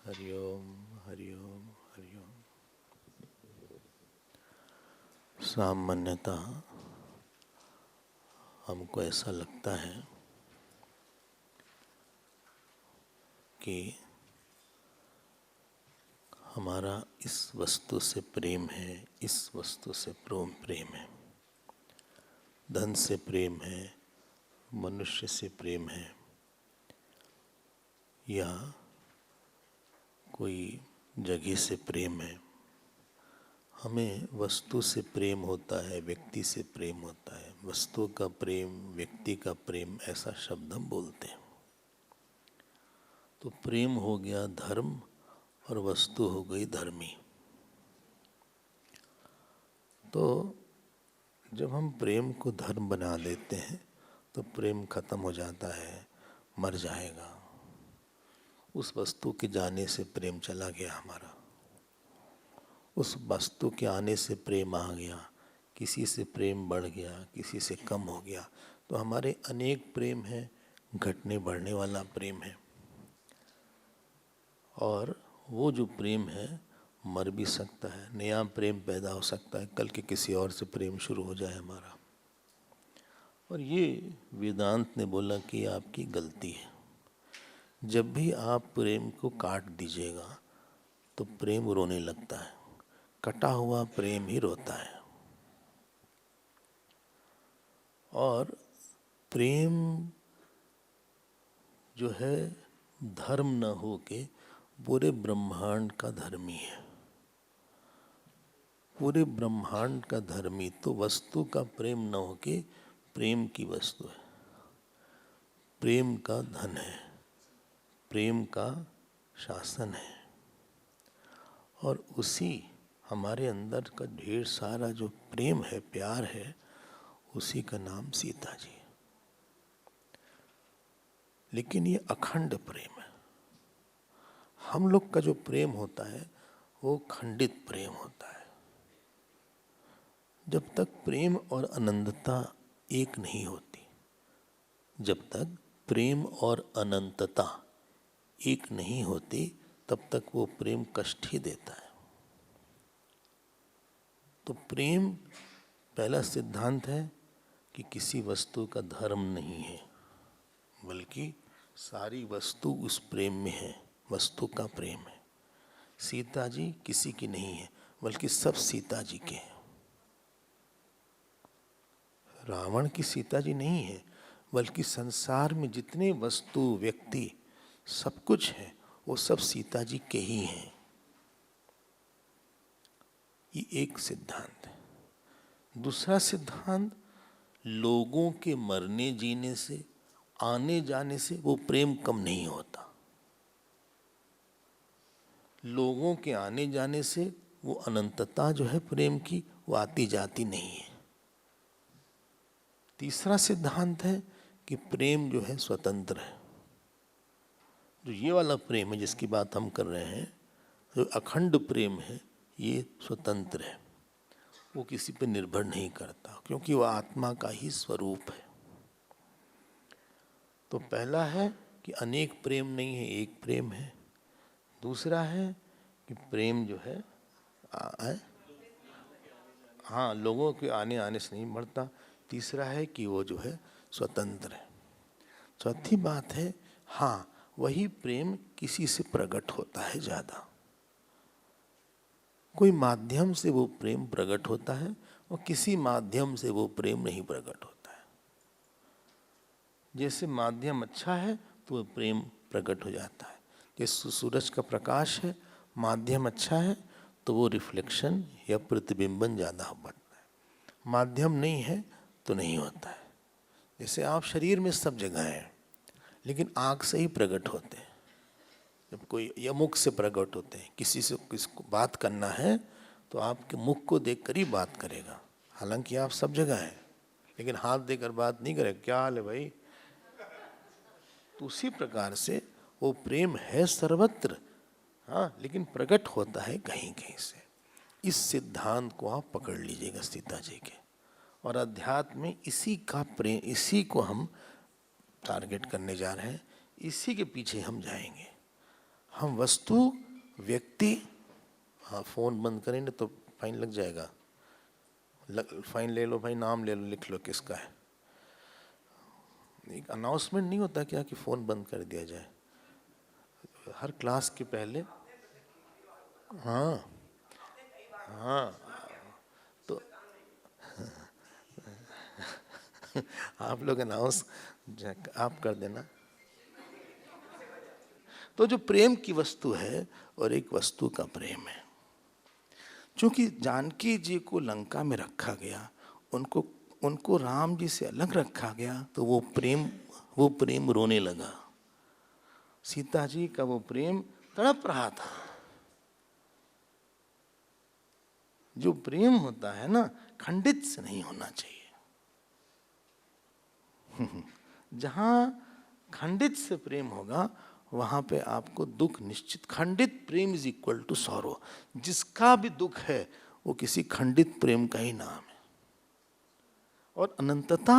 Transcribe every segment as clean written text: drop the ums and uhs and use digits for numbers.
हरिओम हरिओम हरिओम। सामान्यतः हमको ऐसा लगता है कि हमारा इस वस्तु से प्रेम है, इस वस्तु से प्रेम है, धन से प्रेम है, मनुष्य से प्रेम है, या कोई जगह से प्रेम है। हमें वस्तु से प्रेम होता है, व्यक्ति से प्रेम होता है। वस्तु का प्रेम, व्यक्ति का प्रेम, ऐसा शब्द हम बोलते हैं। तो प्रेम हो गया धर्म और वस्तु हो गई धर्मी। तो जब हम प्रेम को धर्म बना देते हैं तो प्रेम खत्म हो जाता है, मर जाएगा। उस वस्तु के जाने से प्रेम चला गया हमारा, उस वस्तु के आने से प्रेम आ गया, किसी से प्रेम बढ़ गया, किसी से कम हो गया। तो हमारे अनेक प्रेम हैं, घटने बढ़ने वाला प्रेम है। और वो जो प्रेम है मर भी सकता है, नया प्रेम पैदा हो सकता है, कल के किसी और से प्रेम शुरू हो जाए हमारा। और ये वेदांत ने बोला कि आपकी गलती है। जब भी आप प्रेम को काट दीजिएगा तो प्रेम रोने लगता है, कटा हुआ प्रेम ही रोता है। और प्रेम जो है धर्म न हो के पूरे ब्रह्मांड का धर्मी है। पूरे ब्रह्मांड का धर्मी तो वस्तु का प्रेम न हो के प्रेम की वस्तु है, प्रेम का धन है, प्रेम का शासन है। और उसी हमारे अंदर का ढेर सारा जो प्रेम है, प्यार है, उसी का नाम सीता जी। लेकिन ये अखंड प्रेम है। हम लोग का जो प्रेम होता है वो खंडित प्रेम होता है। जब तक प्रेम और अनंतता एक नहीं होती, जब तक प्रेम और अनंतता एक नहीं होती, तब तक वो प्रेम कष्ट ही देता है। तो प्रेम पहला सिद्धांत है कि किसी वस्तु का धर्म नहीं है, बल्कि सारी वस्तु उस प्रेम में है, वस्तु का प्रेम है। सीता जी किसी की नहीं है, बल्कि सब सीता जी के हैं। रावण की सीता जी नहीं है, बल्कि संसार में जितने वस्तु, व्यक्ति, सब कुछ है, वो सब सीता जी के ही हैं। ये एक सिद्धांत है। दूसरा सिद्धांत, लोगों के मरने जीने से, आने जाने से वो प्रेम कम नहीं होता। लोगों के आने जाने से वो अनंतता जो है प्रेम की, वो आती जाती नहीं है। तीसरा सिद्धांत है कि प्रेम जो है स्वतंत्र है। जो ये वाला प्रेम है जिसकी बात हम कर रहे हैं, जो अखंड प्रेम है, ये स्वतंत्र है, वो किसी पे निर्भर नहीं करता, क्योंकि वो आत्मा का ही स्वरूप है। तो पहला है कि अनेक प्रेम नहीं है, एक प्रेम है। दूसरा है कि प्रेम जो है हाँ, लोगों के आने आने से नहीं बढ़ता। तीसरा है कि वो जो है स्वतंत्र है। चौथी बात है, हाँ, वही प्रेम किसी से प्रकट होता है ज़्यादा। कोई माध्यम से वो प्रेम प्रकट होता है और किसी माध्यम से वो प्रेम नहीं प्रकट होता है। जैसे माध्यम अच्छा है तो वो प्रेम प्रकट हो जाता है। जैसे सूरज का प्रकाश है, माध्यम अच्छा है तो वो रिफ्लेक्शन या प्रतिबिंबन ज़्यादा बनता है। माध्यम नहीं है तो नहीं होता है। जैसे आप शरीर में सब जगह हैं, लेकिन आँख से ही प्रकट होते हैं। जब कोई या मुख से प्रकट होते हैं, किसी से किसको बात करना है तो आपके मुख को देखकर ही बात करेगा। हालांकि आप सब जगह हैं, लेकिन हाथ देकर बात नहीं करेगा, क्या हाल है भाई। तो उसी प्रकार से वो प्रेम है सर्वत्र, हाँ, लेकिन प्रकट होता है कहीं कहीं से। इस सिद्धांत को आप पकड़ लीजिएगा सीता जी के। और अध्यात्म में इसी का प्रेम, इसी को हम टारगेट करने जा रहे हैं, इसी के पीछे हम जाएंगे। हम वस्तु, व्यक्ति, हाँ फोन बंद करेंगे तो फाइन लग जाएगा, फाइन ले लो भाई, नाम ले लो, लिख लो किसका है। एक अनाउंसमेंट नहीं होता क्या कि फोन बंद कर दिया जाए हर क्लास के पहले? हाँ हाँ, तो आप लोग अनाउंस आप कर देना। तो जो प्रेम की वस्तु है और एक वस्तु का प्रेम है, क्योंकि जानकी जी को लंका में रखा गया, उनको राम जी से अलग रखा गया, तो वो प्रेम रोने लगा। सीता जी का वो प्रेम तड़प रहा था। जो प्रेम होता है ना, खंडित से नहीं होना चाहिए। जहां खंडित से प्रेम होगा वहां पे आपको दुख निश्चित। खंडित प्रेम इज इक्वल टू सॉरो। जिसका भी दुख है वो किसी खंडित प्रेम का ही नाम है। और अनंतता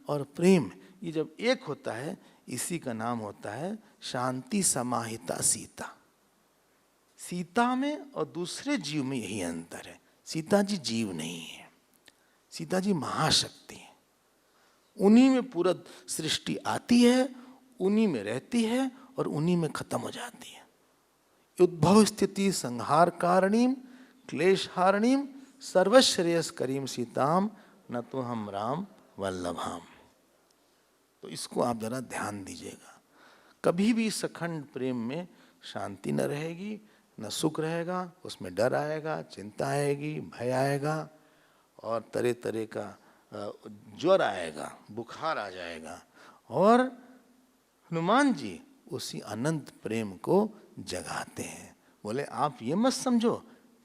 और प्रेम ये जब एक होता है, इसी का नाम होता है शांति समाहिता सीता। सीता में और दूसरे जीव में यही अंतर है। सीता जी जीव नहीं है, सीता जी महाशक्ति है। उन्हीं में पूरा सृष्टि आती है, उन्हीं में रहती है और उन्हीं में खत्म हो जाती है। उद्भव स्थिति संहार कारणीम क्लेश हारणीम सर्वश्रेयस करीम सीताम न तो हम राम वल्लभाम। तो इसको आप जरा ध्यान दीजिएगा। कभी भी सखंड प्रेम में शांति न रहेगी, न सुख रहेगा, उसमें डर आएगा, चिंता आएगी, भय आएगा और तरह तरह का ज्वर आएगा, बुखार आ जाएगा। और हनुमान जी उसी अनंत प्रेम को जगाते हैं। बोले आप ये मत समझो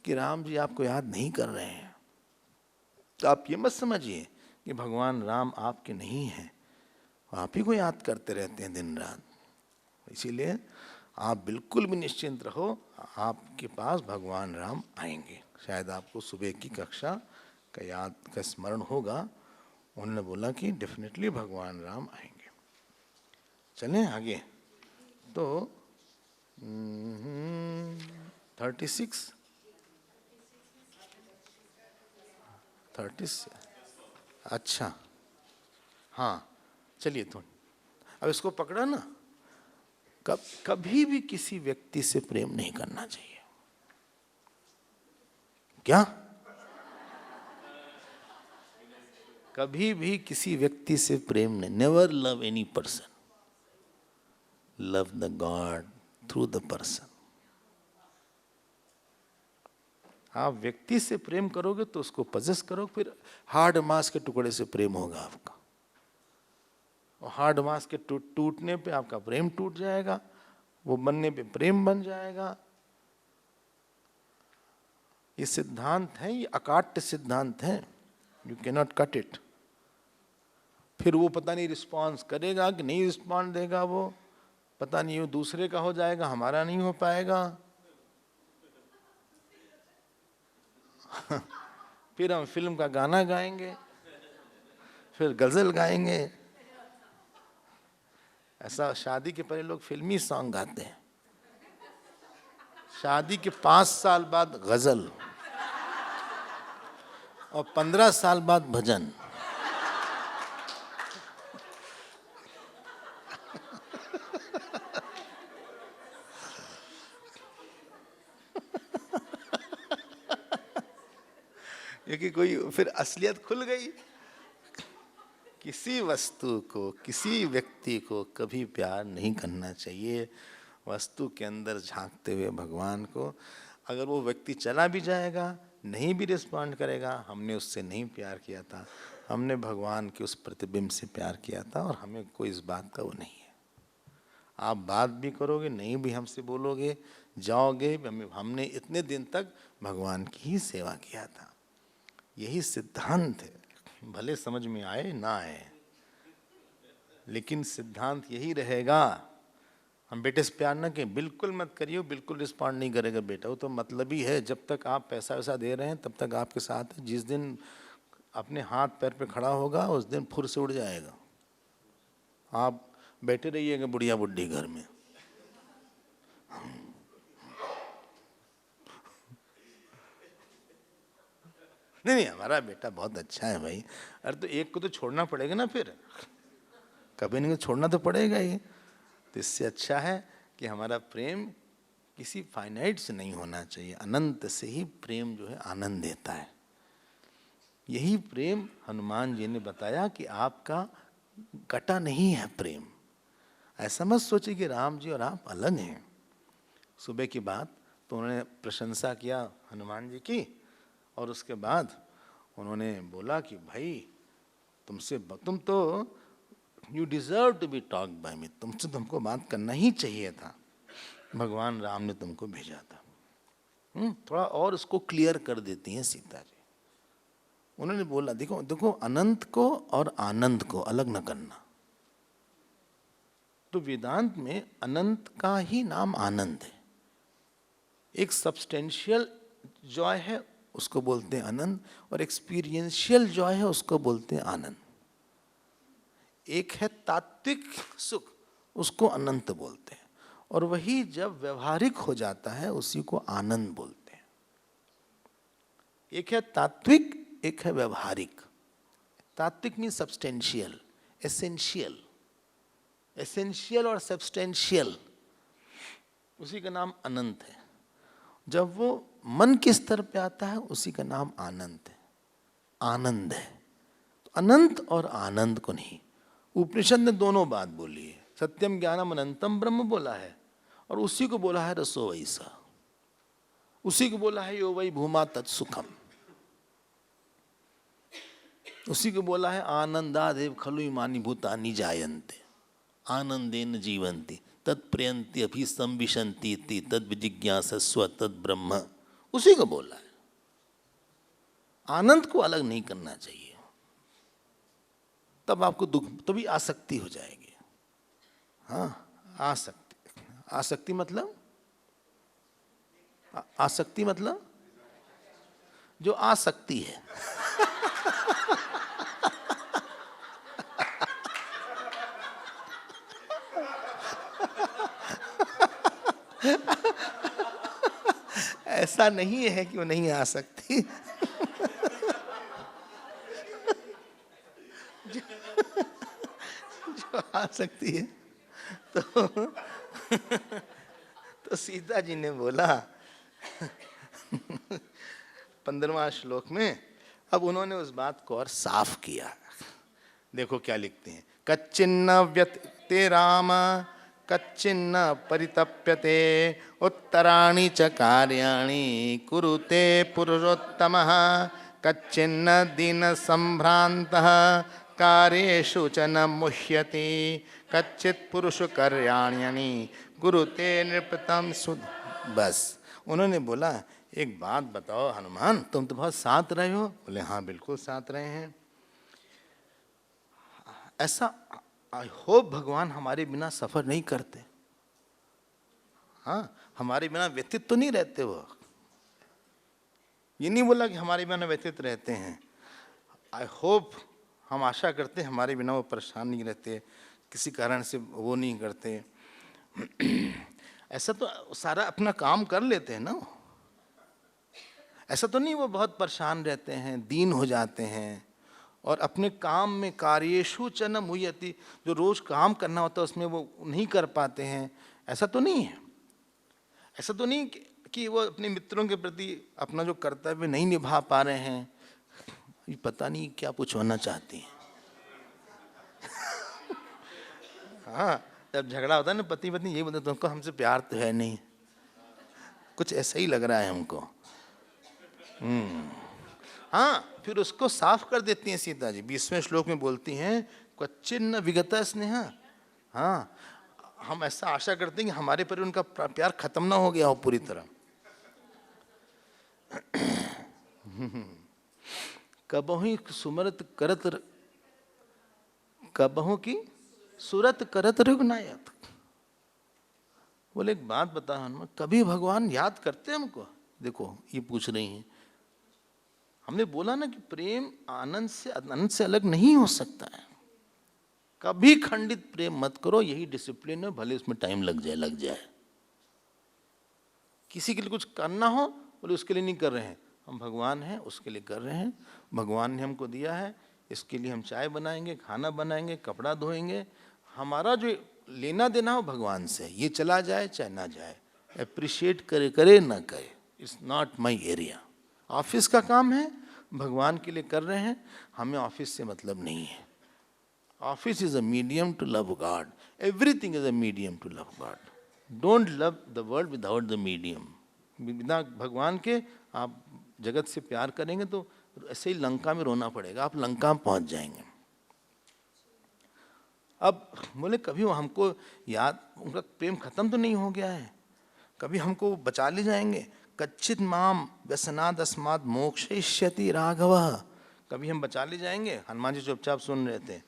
कि राम जी आपको याद नहीं कर रहे हैं, तो आप ये मत समझिए कि भगवान राम आपके नहीं हैं, आप ही को याद करते रहते हैं दिन रात। इसीलिए आप बिल्कुल भी निश्चिंत रहो, आपके पास भगवान राम आएंगे। शायद आपको सुबह की कक्षा का याद का स्मरण होगा, उन्होंने बोला कि डेफिनेटली भगवान राम आएंगे। चलें आगे। तो 36 अच्छा हाँ, चलिए तो अब इसको पकड़ा ना। कभी भी किसी व्यक्ति से प्रेम नहीं करना चाहिए। क्या? कभी भी किसी व्यक्ति से प्रेम नहीं। Never love any person, love the God through the person. आप व्यक्ति से प्रेम करोगे तो उसको पजेस करो, फिर हार्ड मांस के टुकड़े से प्रेम होगा आपका, और हार्ड मांस के टूटने पे आपका प्रेम टूट जाएगा, वो बनने पे प्रेम बन जाएगा। ये सिद्धांत है, ये अकाट्य सिद्धांत है। You can not cut it. फिर वो पता नहीं रिस्पॉन्स करेगा कि नहीं रिस्पॉन्ड देगा, वो पता नहीं, वो दूसरे का हो जाएगा, हमारा नहीं हो पाएगा। फिर हम फिल्म का गाना गाएंगे, फिर गजल गाएंगे। ऐसा शादी के पहले लोग फिल्मी सॉन्ग गाते हैं, शादी के 5 साल बाद गजल और 15 साल बाद भजन। क्योंकि कोई फिर असलियत खुल गई। किसी वस्तु को, किसी व्यक्ति को कभी प्यार नहीं करना चाहिए। वस्तु के अंदर झांकते हुए भगवान को। अगर वो व्यक्ति चला भी जाएगा, नहीं भी रिस्पॉन्ड करेगा, हमने उससे नहीं प्यार किया था, हमने भगवान के उस प्रतिबिंब से प्यार किया था, और हमें कोई इस बात का वो नहीं है। आप बात भी करोगे, नहीं भी हमसे बोलोगे, जाओगे, हमने इतने दिन तक भगवान की ही सेवा किया था। यही सिद्धांत है। भले समझ में आए ना आए, लेकिन सिद्धांत यही रहेगा। हम बेटे से प्यार ना करें, बिल्कुल मत करिए, बिल्कुल रिस्पॉन्ड नहीं करेगा बेटा, वो तो मतलब ही है। जब तक आप पैसा वैसा दे रहे हैं तब तक आपके साथ है। जिस दिन अपने हाथ पैर पे खड़ा होगा उस दिन फुर से उड़ जाएगा। आप बैठे रहिएगा बुढ़िया बुड्ढी घर में। नहीं नहीं, हमारा बेटा बहुत अच्छा है भाई। अरे तो एक को तो छोड़ना पड़ेगा ना, फिर कभी नहीं छोड़ना तो पड़ेगा ही। तो इससे अच्छा है कि हमारा प्रेम किसी फाइनाइट से नहीं होना चाहिए, अनंत से ही प्रेम जो है आनंद देता है। यही प्रेम हनुमान जी ने बताया कि आपका कटा नहीं है प्रेम। ऐसा मत सोचिए कि राम जी और आप अलग हैं। सुबह की बात तो उन्होंने प्रशंसा किया हनुमान जी की, और उसके बाद उन्होंने बोला कि भाई तुम तो you deserve to be talk by me, तुमको बात करना ही चाहिए था, भगवान राम ने तुमको भेजा था। थोड़ा और उसको क्लियर कर देती हैं सीता जी। उन्होंने बोला देखो देखो, अनंत को और आनंद को अलग न करना। तो वेदांत में अनंत का ही नाम आनंद है। एक सब्सटेंशियल जॉय है, उसको बोलते हैं आनंद, और एक्सपीरियंशियल जॉय है, उसको बोलते हैं आनंद। एक है तात्विक सुख, उसको अनंत बोलते हैं, और वही जब व्यवहारिक हो जाता है उसी को आनंद बोलते हैं। एक है तात्विक, एक है व्यवहारिक। तात्विक मीन सब्सटेंशियल, एसेंशियल। एसेंशियल और सब्सटेंशियल, उसी का नाम अनंत है। जब वो मन के स्तर पे आता है उसी का नाम आनंद है, आनंद है। तो अनंत और आनंद को नहीं, उपनिषद ने दोनों बात बोली है। सत्यम ज्ञानम अनंतम ब्रह्म बोला है, और उसी को बोला है रसो वैसा, उसी को बोला है यो वै भूमा तत्सुखम, उसी को बोला है आनंदादेव खलु इमानि भूतानि जायन्ते आनंदेन जीवन्ति तत्प्रयन्ति अभि संविशन्ति तद विजिज्ञासस्व तद ब्रह्म, उसी को बोला है। आनंद को अलग नहीं करना चाहिए, तब आपको दुख, तभी आसक्ति हो जाएगी। हाँ, आसक्ति मतलब, आसक्ति मतलब जो आसक्ति है। ऐसा नहीं है कि वो नहीं आ सकती। जो आ सकती है तो सीता जी ने बोला 15वां श्लोक में, अब उन्होंने उस बात को और साफ किया। देखो क्या लिखते हैं, कच्चिन्न व्यते राम कच्चिन्न परितप्यते उत्तराणि च कार्याणि कुरुते पुरुषोत्तमः कच्चिन्न दीन संभ्रान्तः कार्येषु च न मुह्यति कच्चित् पुरुष कार्याण्यनि कुरुते नृपतम सुध। बस उन्होंने बोला एक बात बताओ हनुमान, तुम तो बहुत साथ रहे हो। बोले हाँ बिल्कुल साथ रहे हैं। ऐसा आई होप भगवान हमारे बिना सफर नहीं करते। हाँ, हमारे बिना व्यतीत तो नहीं रहते वो। ये नहीं बोला कि हमारे बिना व्यतीत रहते हैं। आई होप, हम आशा करते हैं हमारे बिना वो परेशान नहीं रहते, किसी कारण से वो नहीं करते। ऐसा तो सारा अपना काम कर लेते हैं ना। ऐसा तो नहीं वो बहुत परेशान रहते हैं, दीन हो जाते हैं, और अपने काम में कार्येषु च न मुह्यति, जो रोज काम करना होता है उसमें वो नहीं कर पाते हैं। ऐसा तो नहीं है। ऐसा तो नहीं कि वो अपने मित्रों के प्रति अपना जो कर्तव्य नहीं निभा पा रहे हैं। ये पता नहीं क्या पूछवाना चाहती हैं। हाँ, जब झगड़ा होता है ना पति पत्नी, यही बोलते तुमको हमसे प्यार तो है नहीं, कुछ ऐसा ही लग रहा है हमको। हाँ, फिर उसको साफ कर देती हैं सीता जी। 20वें श्लोक में बोलती हैं क्वचिन्न विगत स्नेह। हाँ, हम ऐसा आशा करते हैं कि हमारे पर उनका प्यार खत्म ना हो गया हो पूरी तरह। कबहु सुमरत करत, कबहु की सुरत करत रघुनायक। बोले एक बात बता हनुमान, कभी भगवान याद करते हमको? देखो ये पूछ रही हैं। हमने बोला ना कि प्रेम आनंद से अलग नहीं हो सकता है। कभी खंडित प्रेम मत करो, यही डिसिप्लिन है, भले उसमें टाइम लग जाए। किसी के लिए कुछ करना हो बोले उसके लिए नहीं कर रहे हैं, हम भगवान हैं उसके लिए कर रहे हैं, भगवान ने हमको दिया है, इसके लिए हम चाय बनाएंगे, खाना बनाएंगे, कपड़ा धोएंगे। हमारा जो लेना देना हो भगवान से, ये चला जाए चाहे ना जाए, अप्रिशिएट करे करे ना करे, it's not my area. Office का काम है, भगवान के लिए कर रहे हैं, हमें ऑफिस से मतलब नहीं है। Office is a medium to love God, everything is a medium to love God. Don't love the world without the medium. बिना भगवान के आप जगत से प्यार करेंगे तो ऐसे ही लंका में रोना पड़ेगा, आप लंका में पहुंच जाएंगे। अब बोले कभी वो हमको याद, उनका प्रेम खत्म तो नहीं हो गया है, कभी हमको बचा ले जाएंगे। कच्चित माम व्यसनाद अस्माद मोक्षयिष्यति राघव, कभी हम बचा ले जाएंगे। हनुमान जी चुपचाप सुन रहे थे,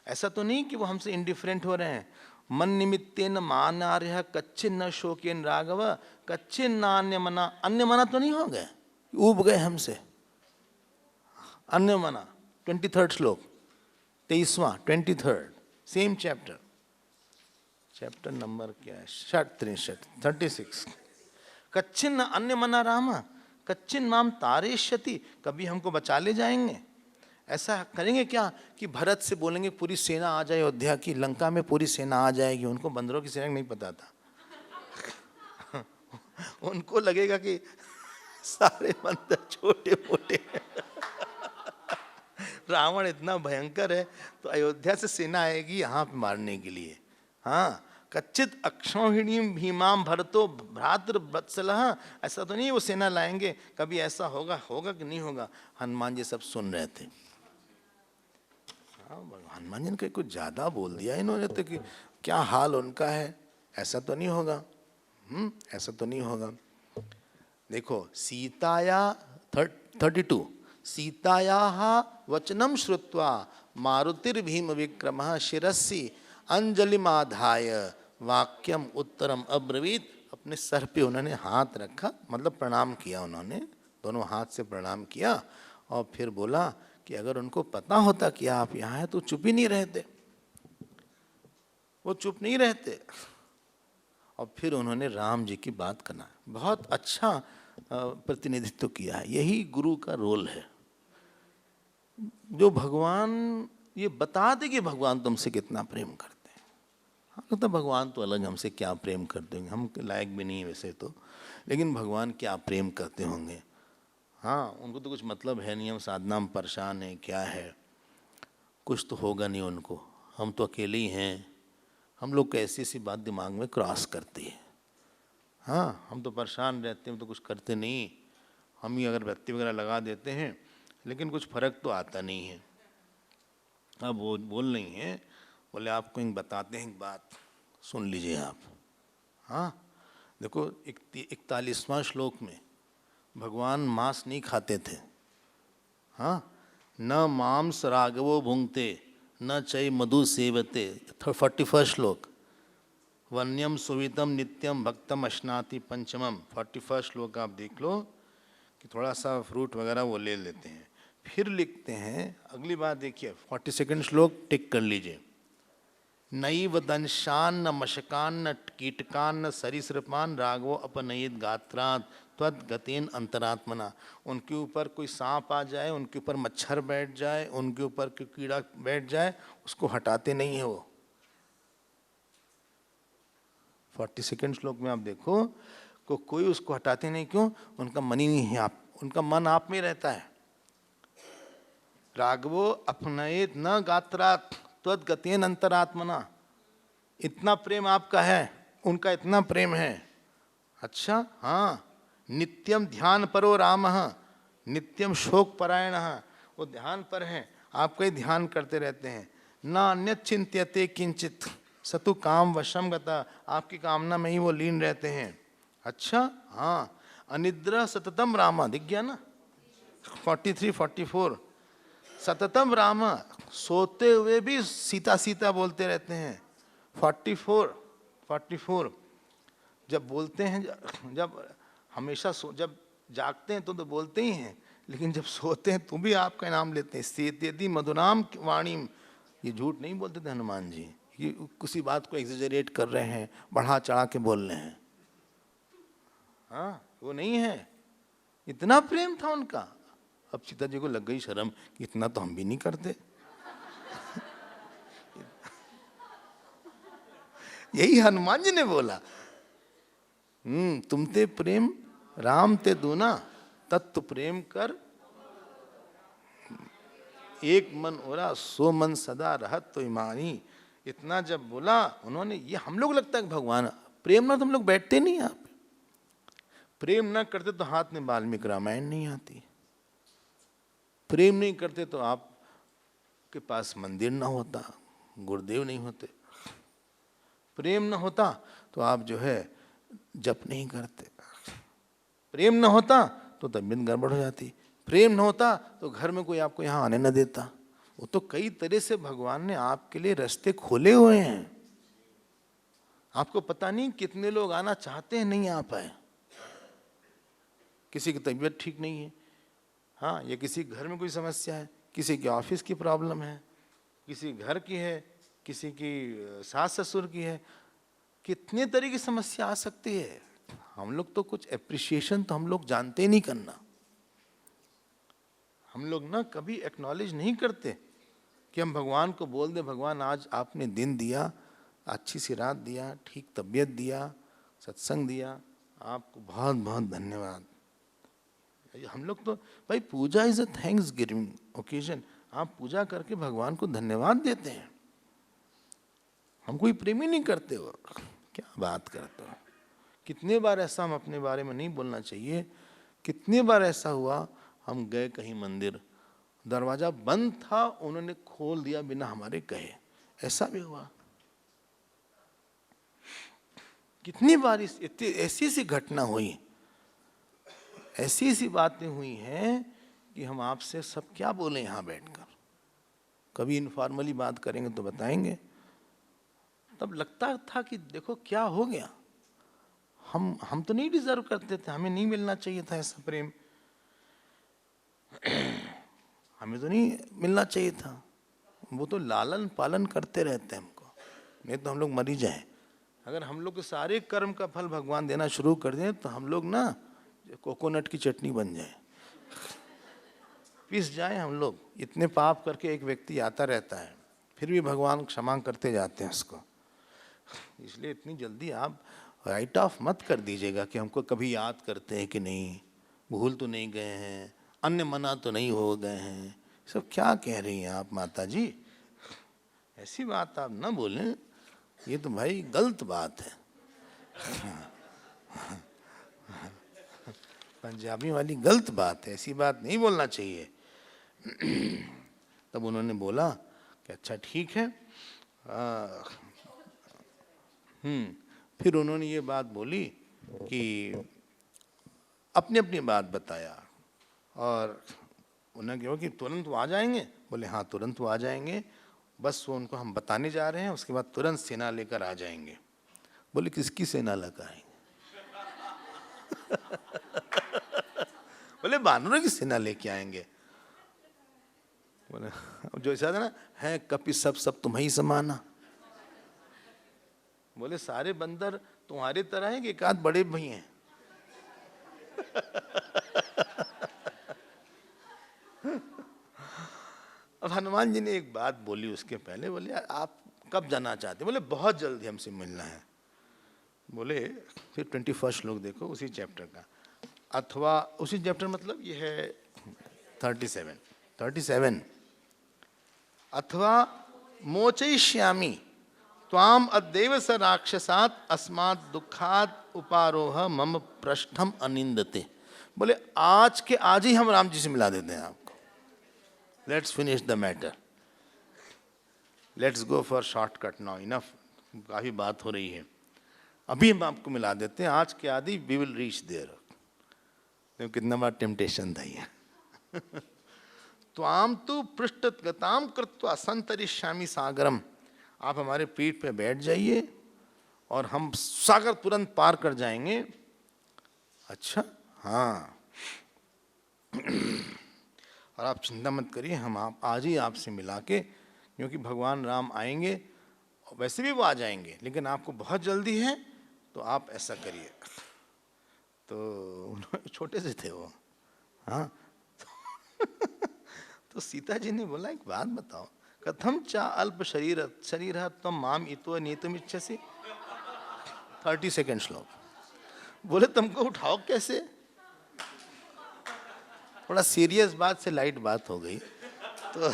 ऐसा तो नहीं कि वो हमसे इंडिफरेंट हो रहे हैं। मन निमित्तेन मानार्य कच्चिन न शोकेन राघव, कच्चिन न अन्य मना, अन्य मना तो नहीं हो गए, ऊब गए हमसे। अन्य मना 23rd श्लोक, 23वां 23rd same chapter, chapter number क्या है, 36। कच्चिन अन्य मना राम कच्चिन माम तारेष्यति, कभी हमको बचा ले जाएंगे। ऐसा करेंगे क्या कि भरत से बोलेंगे पूरी सेना आ जाए अयोध्या की, लंका में पूरी सेना आ जाएगी। उनको बंदरों की सेना नहीं पता था उनको लगेगा कि सारे बंदर छोटे मोटे रावण इतना भयंकर है तो अयोध्या से सेना आएगी यहाँ पे मारने के लिए। हाँ, कच्चित अक्षौहिणीम भीमाम भरतो भ्रातृ वत्सलः, ऐसा तो नहीं वो सेना लाएंगे, कभी ऐसा होगा, होगा कि नहीं होगा। हनुमान जी सब सुन रहे थे। हनुमान जी ने कुछ ज्यादा बोल दिया इन्होंने तो, कि क्या हाल उनका है, ऐसा तो नहीं होगा। ऐसा तो नहीं होगा। देखो सीताया 32, सीतायाः वचनम श्रुत्वा मारुतिर्भीम विक्रमः शिरसि अंजलिमाधाय वाक्यम उत्तरम अब्रवीत। अपने सर पे उन्होंने हाथ रखा, मतलब प्रणाम किया, उन्होंने दोनों हाथ से प्रणाम किया और फिर बोला कि अगर उनको पता होता कि आप यहाँ हैं तो चुप ही नहीं रहते, वो चुप नहीं रहते। और फिर उन्होंने राम जी की बात करना, बहुत अच्छा प्रतिनिधित्व किया है। यही गुरु का रोल है, जो भगवान ये बता दे कि भगवान तुमसे कितना प्रेम करते हैं। हाँ तो भगवान तो अलग हमसे क्या प्रेम करते होंगे, हम लायक भी नहीं है वैसे तो, लेकिन भगवान क्या प्रेम करते होंगे। हाँ, उनको तो कुछ मतलब है नहीं, हम साधना में परेशान हैं, क्या है, कुछ तो होगा नहीं उनको, हम तो अकेले ही हैं। हम लोग को ऐसी ऐसी बात दिमाग में क्रॉस करती है। हाँ, हम तो परेशान रहते हैं, हम तो कुछ करते नहीं, हम ही अगर बत्ती वगैरह लगा देते हैं लेकिन कुछ फर्क तो आता नहीं है। अब वो बोल रही हैं, बोले आपको एक बताते हैं एक बात, सुन लीजिए आप। हाँ देखो 41वां श्लोक में भगवान मांस नहीं खाते थे। हाँ, न मांस राघवो भुंगते न चै मधु सेवते, 41वां श्लोक। वन्यम सुवितम नित्यम भक्तम अश्नाति पंचमम, 41वां श्लोक आप देख लो कि थोड़ा सा फ्रूट वगैरह वो ले लेते हैं। फिर लिखते हैं अगली बात, देखिए 42वां श्लोक टिक कर लीजिए। नैव दंशान न मशकान न कीटकान न सरीसृपान राघवो अपनयित गात्रात् त्वद्गतेन अंतरात्मना। उनके ऊपर कोई सांप आ जाए, उनके ऊपर मच्छर बैठ जाए, उनके ऊपर कोई कीड़ा बैठ जाए, उसको हटाते नहीं है वो। 42वां श्लोक में आप देखो को कोई उसको हटाते नहीं, क्यों? उनका मन ही नहीं है, आप उनका मन आप में रहता है। राघवो अपनयेत न गात्रात् त्वद्गतेन अंतरात्मना। इतना प्रेम आपका है, उनका इतना प्रेम है। अच्छा, हाँ, नित्यम ध्यान परो रामः नित्यम शोक परायण, वो ध्यान पर हैं, आपका ही ध्यान करते रहते हैं। न अन्यत् चिंत्यते किंचित सतु काम वशम गता, आपकी कामना में ही वो लीन रहते हैं। अच्छा, हाँ, अनिद्रा सततम राम, दिख गया ना 43 44। सततम राम, सोते हुए भी सीता सीता बोलते रहते हैं। 44 जब बोलते हैं, जब हमेशा जब जागते हैं तो बोलते ही हैं, लेकिन जब सोते हैं तो भी आपका नाम लेते हैं। सेत्यदि मधुनाम वाणी, ये झूठ नहीं बोलते थे हनुमान जी, ये किसी बात को एग्जेजरेट कर रहे हैं, बढ़ा चढ़ा के बोल रहे हैं। हाँ, वो नहीं है। इतना प्रेम था उनका। अब सीता जी को लग गई शर्म कि इतना तो हम भी नहीं करते। यही हनुमान जी ने बोला, तुम ते प्रेम राम ते दूना, तत्व प्रेम कर एक मन ओरा, सो मन सदा रहत तो ईमानी। इतना जब बोला उन्होंने, ये हम लोग लगता है कि भगवान प्रेम ना, तो हम लोग बैठते नहीं यहाँ पे। प्रेम ना करते तो हाथ में वाल्मीकि रामायण नहीं आती। प्रेम नहीं करते तो आप के पास मंदिर ना होता, गुरुदेव नहीं होते। प्रेम ना होता तो आप जो है जप नहीं करते। प्रेम ना होता तो तबीयत गड़बड़ हो जाती। प्रेम ना होता तो घर में कोई आपको यहाँ आने न देता। वो तो कई तरह से भगवान ने आपके लिए रास्ते खोले हुए हैं। आपको पता नहीं कितने लोग आना चाहते हैं, नहीं आ पाए। किसी की तबीयत ठीक नहीं है, हाँ, या किसी घर में कोई समस्या है, किसी के ऑफिस की प्रॉब्लम है, किसी घर की है, किसी की सास ससुर की है, कितने तरह की समस्या आ सकती है। हम लोग तो कुछ एप्रिसिएशन तो हम लोग जानते नहीं करना। हम लोग ना कभी एक्नॉलेज नहीं करते कि हम भगवान को बोल दे, भगवान आज आपने दिन दिया, अच्छी सी रात दिया, ठीक तबीयत दिया, सत्संग दिया, आपको बहुत बहुत धन्यवाद। हम लोग तो भाई, puja is a thanksgiving occasion. आप पूजा करके भगवान को धन्यवाद देते हैं। हम कोई प्रेमी नहीं करते हो, क्या बात करते हो। कितने बार ऐसा हम अपने बारे में नहीं बोलना चाहिए। कितने बार ऐसा हुआ, हम गए कहीं मंदिर, दरवाजा बंद था, उन्होंने खोल दिया बिना हमारे कहे, ऐसा भी हुआ। कितनी बार ऐसी सी घटना हुई, ऐसी सी बातें हुई हैं कि हम आपसे सब क्या बोले यहाँ बैठकर। कभी इनफॉर्मली बात करेंगे तो बताएंगे। तब लगता था कि देखो क्या हो गया, हम तो नहीं डिजर्व करते थे, हमें नहीं मिलना चाहिए था ऐसा प्रेम, हमें तो नहीं मिलना चाहिए था। वो तो लालन पालन करते रहते हैं हमको, नहीं तो हम लोग मर ही जाए। अगर हम लोग के सारे कर्म का फल भगवान देना शुरू कर दें तो हम लोग ना कोकोनट की चटनी बन जाए, पिस जाए हम लोग। इतने पाप करके एक व्यक्ति आता रहता है, फिर भी भगवान क्षमा करते जाते हैं उसको। इसलिए इतनी जल्दी आप राइट ऑफ मत कर दीजिएगा कि हमको कभी याद करते हैं कि नहीं, भूल तो नहीं गए हैं, अन्य मना तो नहीं हो गए हैं। सब क्या कह रही हैं आप माता जी, ऐसी बात आप ना बोलें, ये तो भाई गलत बात है। पंजाबी वाली गलत बात है, ऐसी बात नहीं बोलना चाहिए। तब उन्होंने बोला कि अच्छा ठीक है। फिर उन्होंने ये बात बोली कि अपनी अपनी बात बताया, और उन्होंने कहा कि तुरंत वो आ जाएंगे। बोले हाँ तुरंत वो आ जाएंगे, बस वो उनको हम बताने जा रहे हैं, उसके बाद तुरंत सेना लेकर आ जाएंगे। बोले किसकी सेना लेकर आएंगे? बोले बानरों की सेना लेके आएंगे। बोले जो ऐसा था ना, है कपि सब तुम्हें समाना। बोले सारे बंदर तुम्हारे तरह हैं कि एक आध बड़े भी हैं। अब हनुमान जी ने एक बात बोली उसके पहले, बोले आप कब जाना चाहते? बोले बहुत जल्दी हमसे मिलना है। बोले फिर 21 श्लोक देखो उसी चैप्टर का, अथवा उसी चैप्टर मतलब ये है 37 अथवा मोचयिष्यामि त्वाम अद्यैव स राक्षसात् अस्मात् दुखात् उपारोह मम पृष्ठम अनिंदते। बोले आज के आज ही हम राम जी से मिला देते हैं आपको। Let's finish the matter, let's go for shortcut now, enough, काफी बात हो रही है, अभी हम आपको मिला देते हैं, आज के आदि वी विल रीच देयर। कितना बड़ा टेम्पटेशन था ये। त्वाम तु पृष्ठगताम कृत्वा संतरिष्यामि सागरम, आप हमारे पीठ पे बैठ जाइए और हम सागर तुरंत पार कर जाएंगे। अच्छा हाँ, और आप चिंता मत करिए, हम आप आज ही आपसे मिला के, क्योंकि भगवान राम आएंगे, वैसे भी वो आ जाएंगे, लेकिन आपको बहुत जल्दी है तो आप ऐसा करिए। तो छोटे से थे वो, हाँ तो सीता जी ने बोला, एक बात बताओ, कथम चा अल्प शरीर शरीर तम माम इतो नीतम इच्छसी। 30 सेकेंड श्लोक। बोले तुमको उठाओ कैसे? थोड़ा सीरियस बात से लाइट बात हो गई तो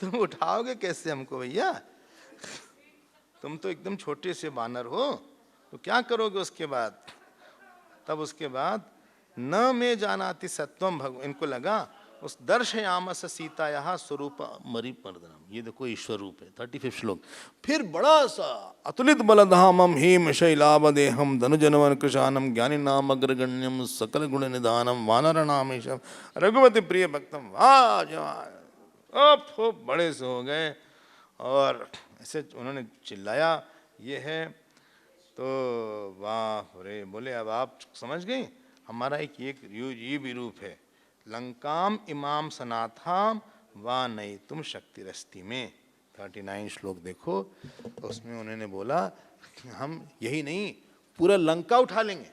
तुम उठाओगे कैसे हमको भैया? तुम तो एकदम छोटे से बानर हो, तो क्या करोगे उसके बाद? तब उसके बाद न में जानाति सत्वम भगवान, इनको लगा उस दर्शयामस सीतायाः स्वरूप मरिपर्दनम। ये देखो ईश्वर रूप है। 35 श्लोक। फिर बड़ा सा अतुलित बलधामम हेम शैलावदेहम धनुजनवन कृशानम ज्ञानी नाम अग्रगण्यम सकल गुण निधानम वानर नामेशम रघुपति प्रिय भक्तम। वाह जवान, अब बड़े से हो गए और ऐसे उन्होंने चिल्लाया। ये है तो वाह रे, बोले अब आप समझ गए हमारा ये भी रूप है। लंकाम इमाम सनाथाम वा नहीं तुम शक्तिरस्ति में। 39 श्लोक देखो, तो उसमें उन्होंने बोला हम यही नहीं पूरा लंका उठा लेंगे।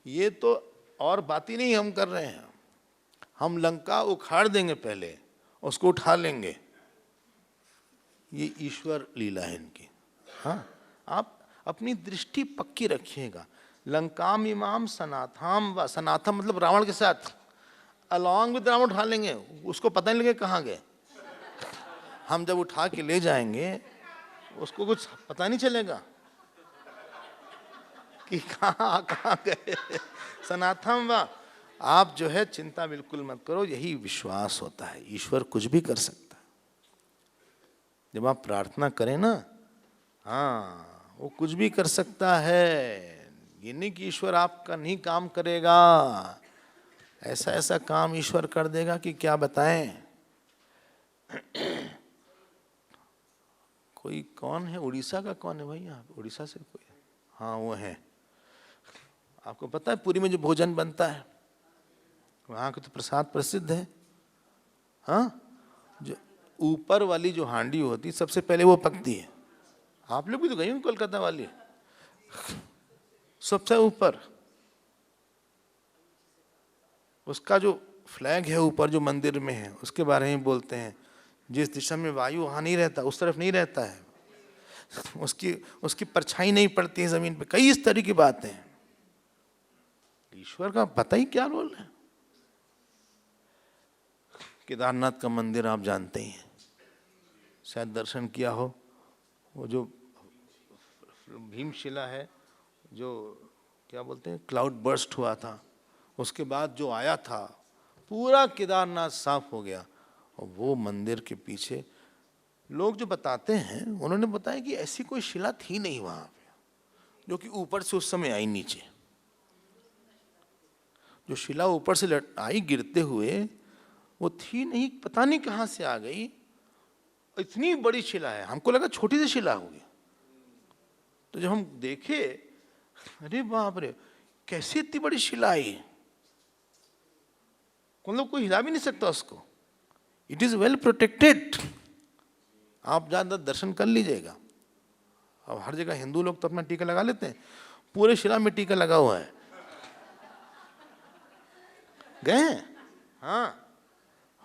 ये तो और बात ही नहीं हम कर रहे हैं, हम लंका उखाड़ देंगे, पहले उसको उठा लेंगे। ये ईश्वर लीला है इनकी। हाँ, आप अपनी दृष्टि पक्की रखिएगा। लंकाम इमाम सनाथाम व, सनाथम मतलब रावण के साथ, अलॉन्ग विद रावण उठा लेंगे, उसको पता नहीं लगे कहाँ गए। हम जब उठा के ले जाएंगे उसको कुछ पता नहीं चलेगा कि कहाँ गए। सनाथम व, आप जो है चिंता बिल्कुल मत करो, यही विश्वास होता है, ईश्वर कुछ भी कर सकता है। जब आप प्रार्थना करें ना, हाँ वो कुछ भी कर सकता है। ये नहीं कि ईश्वर आपका नहीं काम करेगा, ऐसा ऐसा काम ईश्वर कर देगा कि क्या बताएं। कोई कौन है उड़ीसा का, कौन है भाई यहाँ उड़ीसा से कोई? हाँ वो है। आपको पता है पुरी में जो भोजन बनता है वहाँ का तो प्रसाद प्रसिद्ध है। हाँ, जो ऊपर वाली जो हांडी होती सबसे पहले वो पकती है। आप लोग भी तो गए हो कोलकाता वाली, सबसे ऊपर उसका जो फ्लैग है ऊपर जो मंदिर में है उसके बारे में बोलते हैं। जिस दिशा में वायु वहाँ नहीं रहता, उस तरफ नहीं रहता है, उसकी परछाई नहीं पड़ती है जमीन पे। कई इस तरह की बातें हैं। ईश्वर का पता ही क्या रोल है। केदारनाथ का मंदिर आप जानते ही हैं, शायद दर्शन किया हो। वो जो भीमशिला है, जो क्या बोलते हैं क्लाउड बर्स्ट हुआ था, उसके बाद जो आया था पूरा केदारनाथ साफ हो गया। और वो मंदिर के पीछे लोग जो बताते हैं, उन्होंने बताया कि ऐसी कोई शिला थी नहीं वहां पे जो कि ऊपर से उस समय आई नीचे। जो शिला ऊपर से आई गिरते हुए, वो थी नहीं, पता नहीं कहां से आ गई। इतनी बड़ी शिला है, हमको लगा छोटी सी शिला होगी। तो जब हम देखे, अरे बाप रे, कैसे इतनी बड़ी शिला आई, मतलब कोई हिला भी नहीं सकता उसको। It is well protected. आप ज्यादा दर्शन कर लीजिएगा। अब हर जगह हिंदू लोग तो अपना टीका लगा लेते हैं, पूरे शिला में टीका लगा हुआ है। गए हैं? हाँ,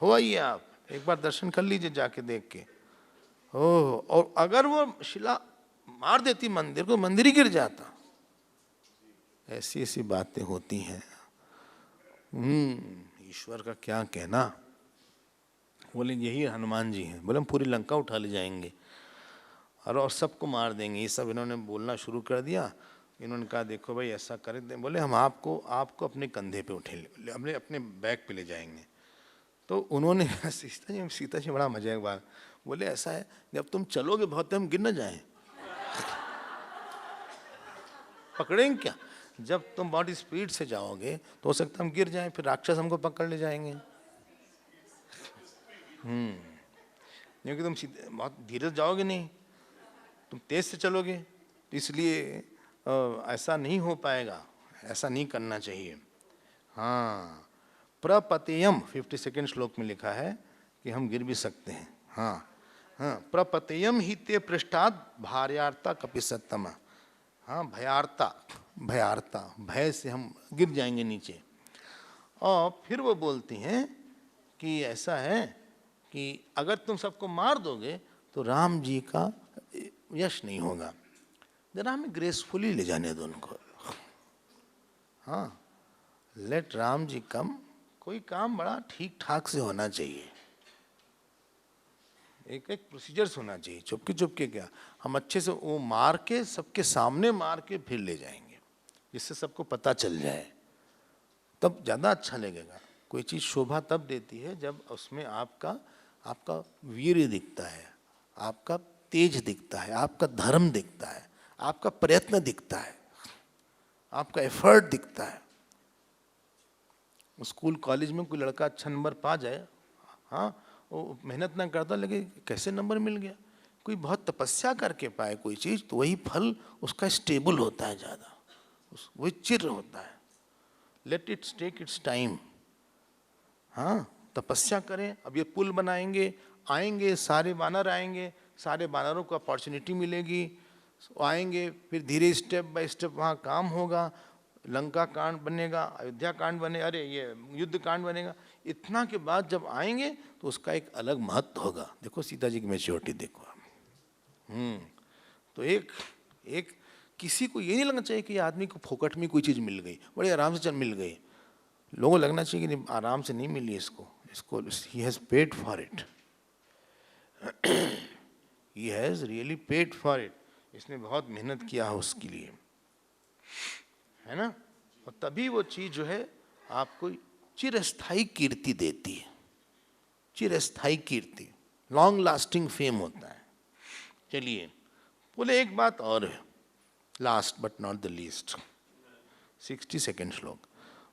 हो आइए आप एक बार दर्शन कर लीजिए जाके देख के। ओह, और अगर वो शिला मार देती मंदिर को, मंदिर ही गिर जाता। ऐसी ऐसी बातें होती हैं। ईश्वर का क्या कहना। बोले यही हनुमान जी हैं। बोले हम पूरी लंका उठा ले जाएंगे और सबको मार देंगे। ये सब इन्होंने बोलना शुरू कर दिया। इन्होंने कहा देखो भाई ऐसा कर दें। बोले हम आपको अपने कंधे पे उठे, अपने बैग पे ले जाएंगे। तो उन्होंने सीता जी बड़ा मजा एक बार बोले ऐसा है, जब तुम चलोगे बहुत हम गिर न जाएं। पकड़ेंगे क्या? जब तुम बहुत स्पीड से जाओगे तो हो सकता हम गिर जाएं, फिर राक्षस हमको पकड़ ले जाएंगे। क्योंकि तुम बहुत धीरे जाओगे नहीं, तुम तेज से चलोगे, तो इसलिए ऐसा नहीं हो पाएगा, ऐसा नहीं करना चाहिए। हाँ, प्रपतेयम 52 श्लोक में लिखा है कि हम गिर भी सकते हैं। हाँ हाँ, प्रपतेयम ही ते पृष्ठाद भार्यार्ता कपिसत्तम। हाँ, भयार्ता भयार्ता, भय से हम गिर जाएंगे नीचे। और फिर वो बोलती हैं कि ऐसा है कि अगर तुम सबको मार दोगे तो राम जी का यश नहीं होगा, जरा हमें ग्रेसफुली ले जाने दो उनको। हाँ, लेट राम जी कम, कोई काम बड़ा ठीक ठाक से होना चाहिए, एक एक प्रोसीजर्स होना चाहिए, चुपके चुपके क्या, हम अच्छे से वो मार के सबके सामने मार के फिर ले जाएंगे, जिससे सबको पता चल जाए, तब ज़्यादा अच्छा लगेगा। कोई चीज़ शोभा तब देती है जब उसमें आपका वीर्य दिखता है, आपका तेज दिखता है, आपका धर्म दिखता है, आपका प्रयत्न दिखता है, आपका एफर्ट दिखता है। स्कूल कॉलेज में कोई लड़का अच्छा नंबर पा जाए, हाँ, वो मेहनत ना करता लेकिन कैसे नंबर मिल गया, कोई बहुत तपस्या करके पाए कोई चीज़ तो वही फल उसका स्टेबल होता है ज़्यादा, वही चिर होता है। Let its take its time. हाँ, तपस्या करें। अब ये पुल बनाएंगे, आएंगे सारे वानर आएंगे, सारे वानरों को अपॉर्चुनिटी मिलेगी, आएंगे, फिर धीरे स्टेप बाय स्टेप वहाँ काम होगा, लंका कांड बनेगा, अयोध्या कांड बने, अरे ये युद्ध कांड बनेगा। इतना के बाद जब आएंगे तो उसका एक अलग महत्व होगा। देखो सीता जी की मैच्योरिटी देखो। तो एक किसी को ये नहीं लगना चाहिए कि ये आदमी को फोकट में कोई चीज़ मिल गई, बड़े आराम से चल मिल गई। लोगों को लगना चाहिए कि आराम से नहीं मिली इसको he has paid for it, he has really paid for it, इसने बहुत मेहनत किया है उसके लिए, है ना। और तभी वो चीज़ जो है आपको चिरस्थायी कीर्ति देती है, चिरस्थायी कीर्ति, लॉन्ग लास्टिंग फेम होता है। चलिए बोले एक बात और है, last but not the least, 62 श्लोक।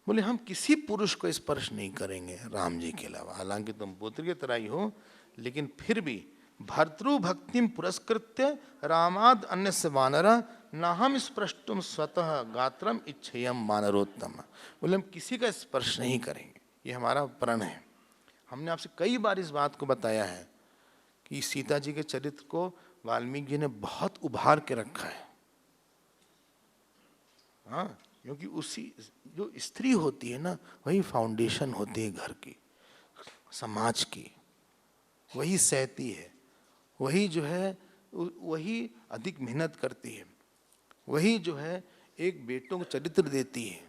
बोले हम किसी पुरुष को स्पर्श नहीं करेंगे राम जी के अलावा, हालांकि तुम पुत्र की तरह ही हो, लेकिन फिर भी भर्तृ भक्तिम पुरस्कृत्य रामाद अन्य से वानरा न हम स्पृष्टुम स्वतः गात्रम इच्छेयम वानरोत्तम। बोले हम किसी का स्पर्श नहीं करेंगे, ये हमारा प्रण है। हमने आपसे कई बार इस बात को बताया है कि सीता जी के चरित्र को वाल्मीकि जी ने बहुत उभार के रखा है। हाँ, क्योंकि उसी जो स्त्री होती है ना, वही फाउंडेशन होती है घर की, समाज की, वही सहती है, वही जो है वही अधिक मेहनत करती है, वही जो है एक बेटों को चरित्र देती है।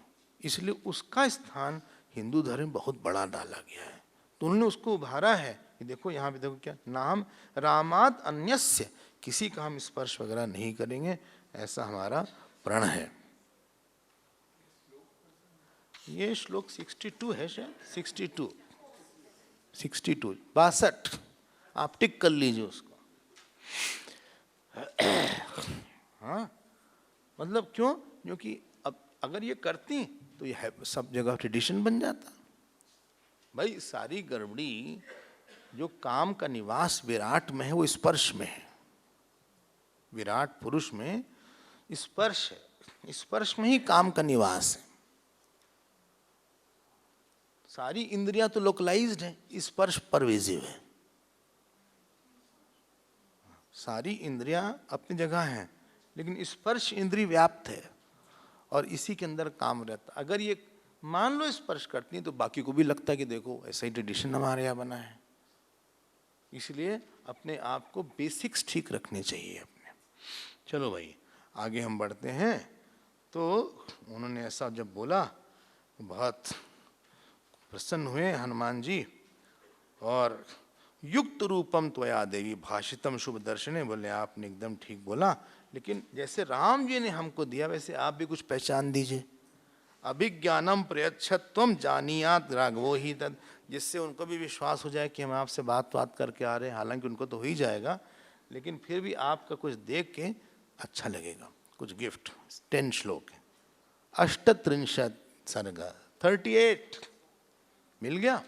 इसलिए उसका स्थान हिंदू धर्म में बहुत बड़ा डाला गया है। तो उन्होंने उसको उभारा है कि देखो यहाँ पे देखो क्या नाम, रामाद अन्यस्य, किसी का हम स्पर्श वगैरह नहीं करेंगे, ऐसा हमारा प्रण है। ये श्लोक 62 है शायद, 62 62 आप टिक कर लीजिए उसको। हाँ, मतलब क्यों? क्योंकि अब अगर ये करती तो ये सब जगह ट्रेडिशन बन जाता। भाई सारी गड़बड़ी जो काम का निवास विराट में है वो स्पर्श में है, विराट पुरुष में स्पर्श है, स्पर्श में ही काम का निवास है। सारी इंद्रियां तो लोकलाइज्ड है, स्पर्श परवेजिव है। सारी इंद्रियां अपनी जगह हैं, लेकिन स्पर्श इंद्रिय व्याप्त है और इसी के अंदर काम रहता। अगर ये मान लो स्पर्श करती हैं तो बाकी को भी लगता है कि देखो ऐसा ही ट्रेडिशन हमारे यहाँ बना है। इसलिए अपने आप को बेसिक्स ठीक रखने चाहिए अपने। चलो भाई आगे हम बढ़ते हैं। तो उन्होंने ऐसा जब बोला बहुत प्रसन्न हुए हनुमान जी, और युक्त रूपम त्वया देवी भाषितम शुभ दर्शने, बोले आपने एकदम ठीक बोला, लेकिन जैसे राम जी ने हमको दिया वैसे आप भी कुछ पहचान दीजिए। अभिज्ञानम प्रयच्छत्वम जानियात राघवो ही तद, जिससे उनको भी विश्वास हो जाए कि हम आपसे बात करके आ रहे हैं। हालांकि उनको तो हो ही जाएगा, लेकिन फिर भी आपका कुछ देख के अच्छा लगेगा, कुछ गिफ्ट। 10 श्लोक है, 38 सर्ग, 38 मिल गया?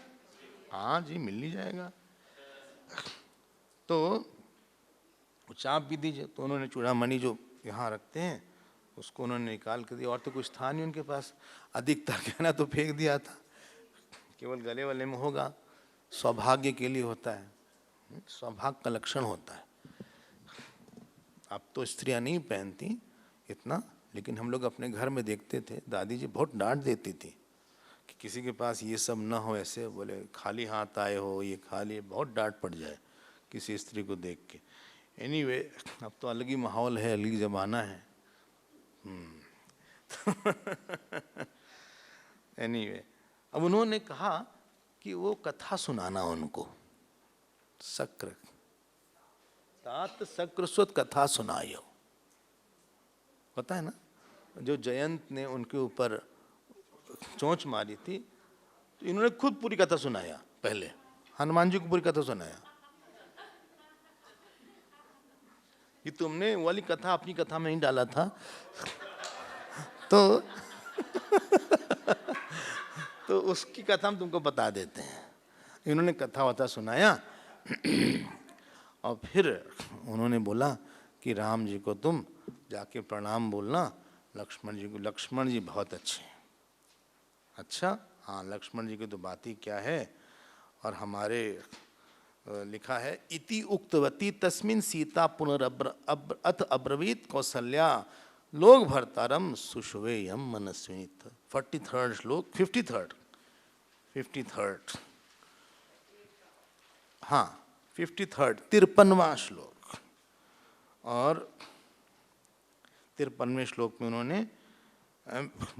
हाँ जी मिल ही जाएगा। तो चाप भी दीजिए। तो उन्होंने चूड़ामणि जो यहाँ रखते हैं उसको उन्होंने निकाल कर दिया, और तो कुछ था नहीं उनके पास, अधिकतर गहना तो फेंक दिया था, केवल गले वाले में होगा, सौभाग्य के लिए होता है, सौभाग्य का लक्षण होता है। अब तो स्त्रियां नहीं पहनती इतना, लेकिन हम लोग अपने घर में देखते थे, दादी जी बहुत डांट देती थी कि किसी के पास ये सब ना हो, ऐसे बोले खाली हाथ आए हो, ये खाली, बहुत डांट पड़ जाए किसी स्त्री को देख के। एनीवे, अब तो अलग ही माहौल है, अलग ही ज़माना है। एनीवे, अब उन्होंने कहा कि वो कथा सुनाना उनको, शक्र तात शक्र सुत कथा सुनायो, पता है ना, जो जयंत ने उनके ऊपर चोंच मारी थी, तो इन्होंने खुद पूरी कथा सुनाया, पहले हनुमान जी को पूरी कथा सुनाया कि तुमने वो वाली कथा अपनी कथा में नहीं डाला था, तो तो उसकी कथा हम तुमको बता देते हैं। इन्होंने कथा वथा सुनाया और फिर उन्होंने बोला कि राम जी को तुम जाके प्रणाम बोलना, लक्ष्मण जी को, लक्ष्मण जी बहुत अच्छे हैं। अच्छा, हाँ, लक्ष्मण जी की तो बात ही क्या है। और हमारे लिखा है, इति उक्तवती तस्मिन् सीता अथ अब्रवीत कौसल्या लोक भर्तारम सुषुवेयम मनस्वित। 43rd श्लोक, 53rd, हाँ 53rd, 53वां श्लोक। और 53वें श्लोक में उन्होंने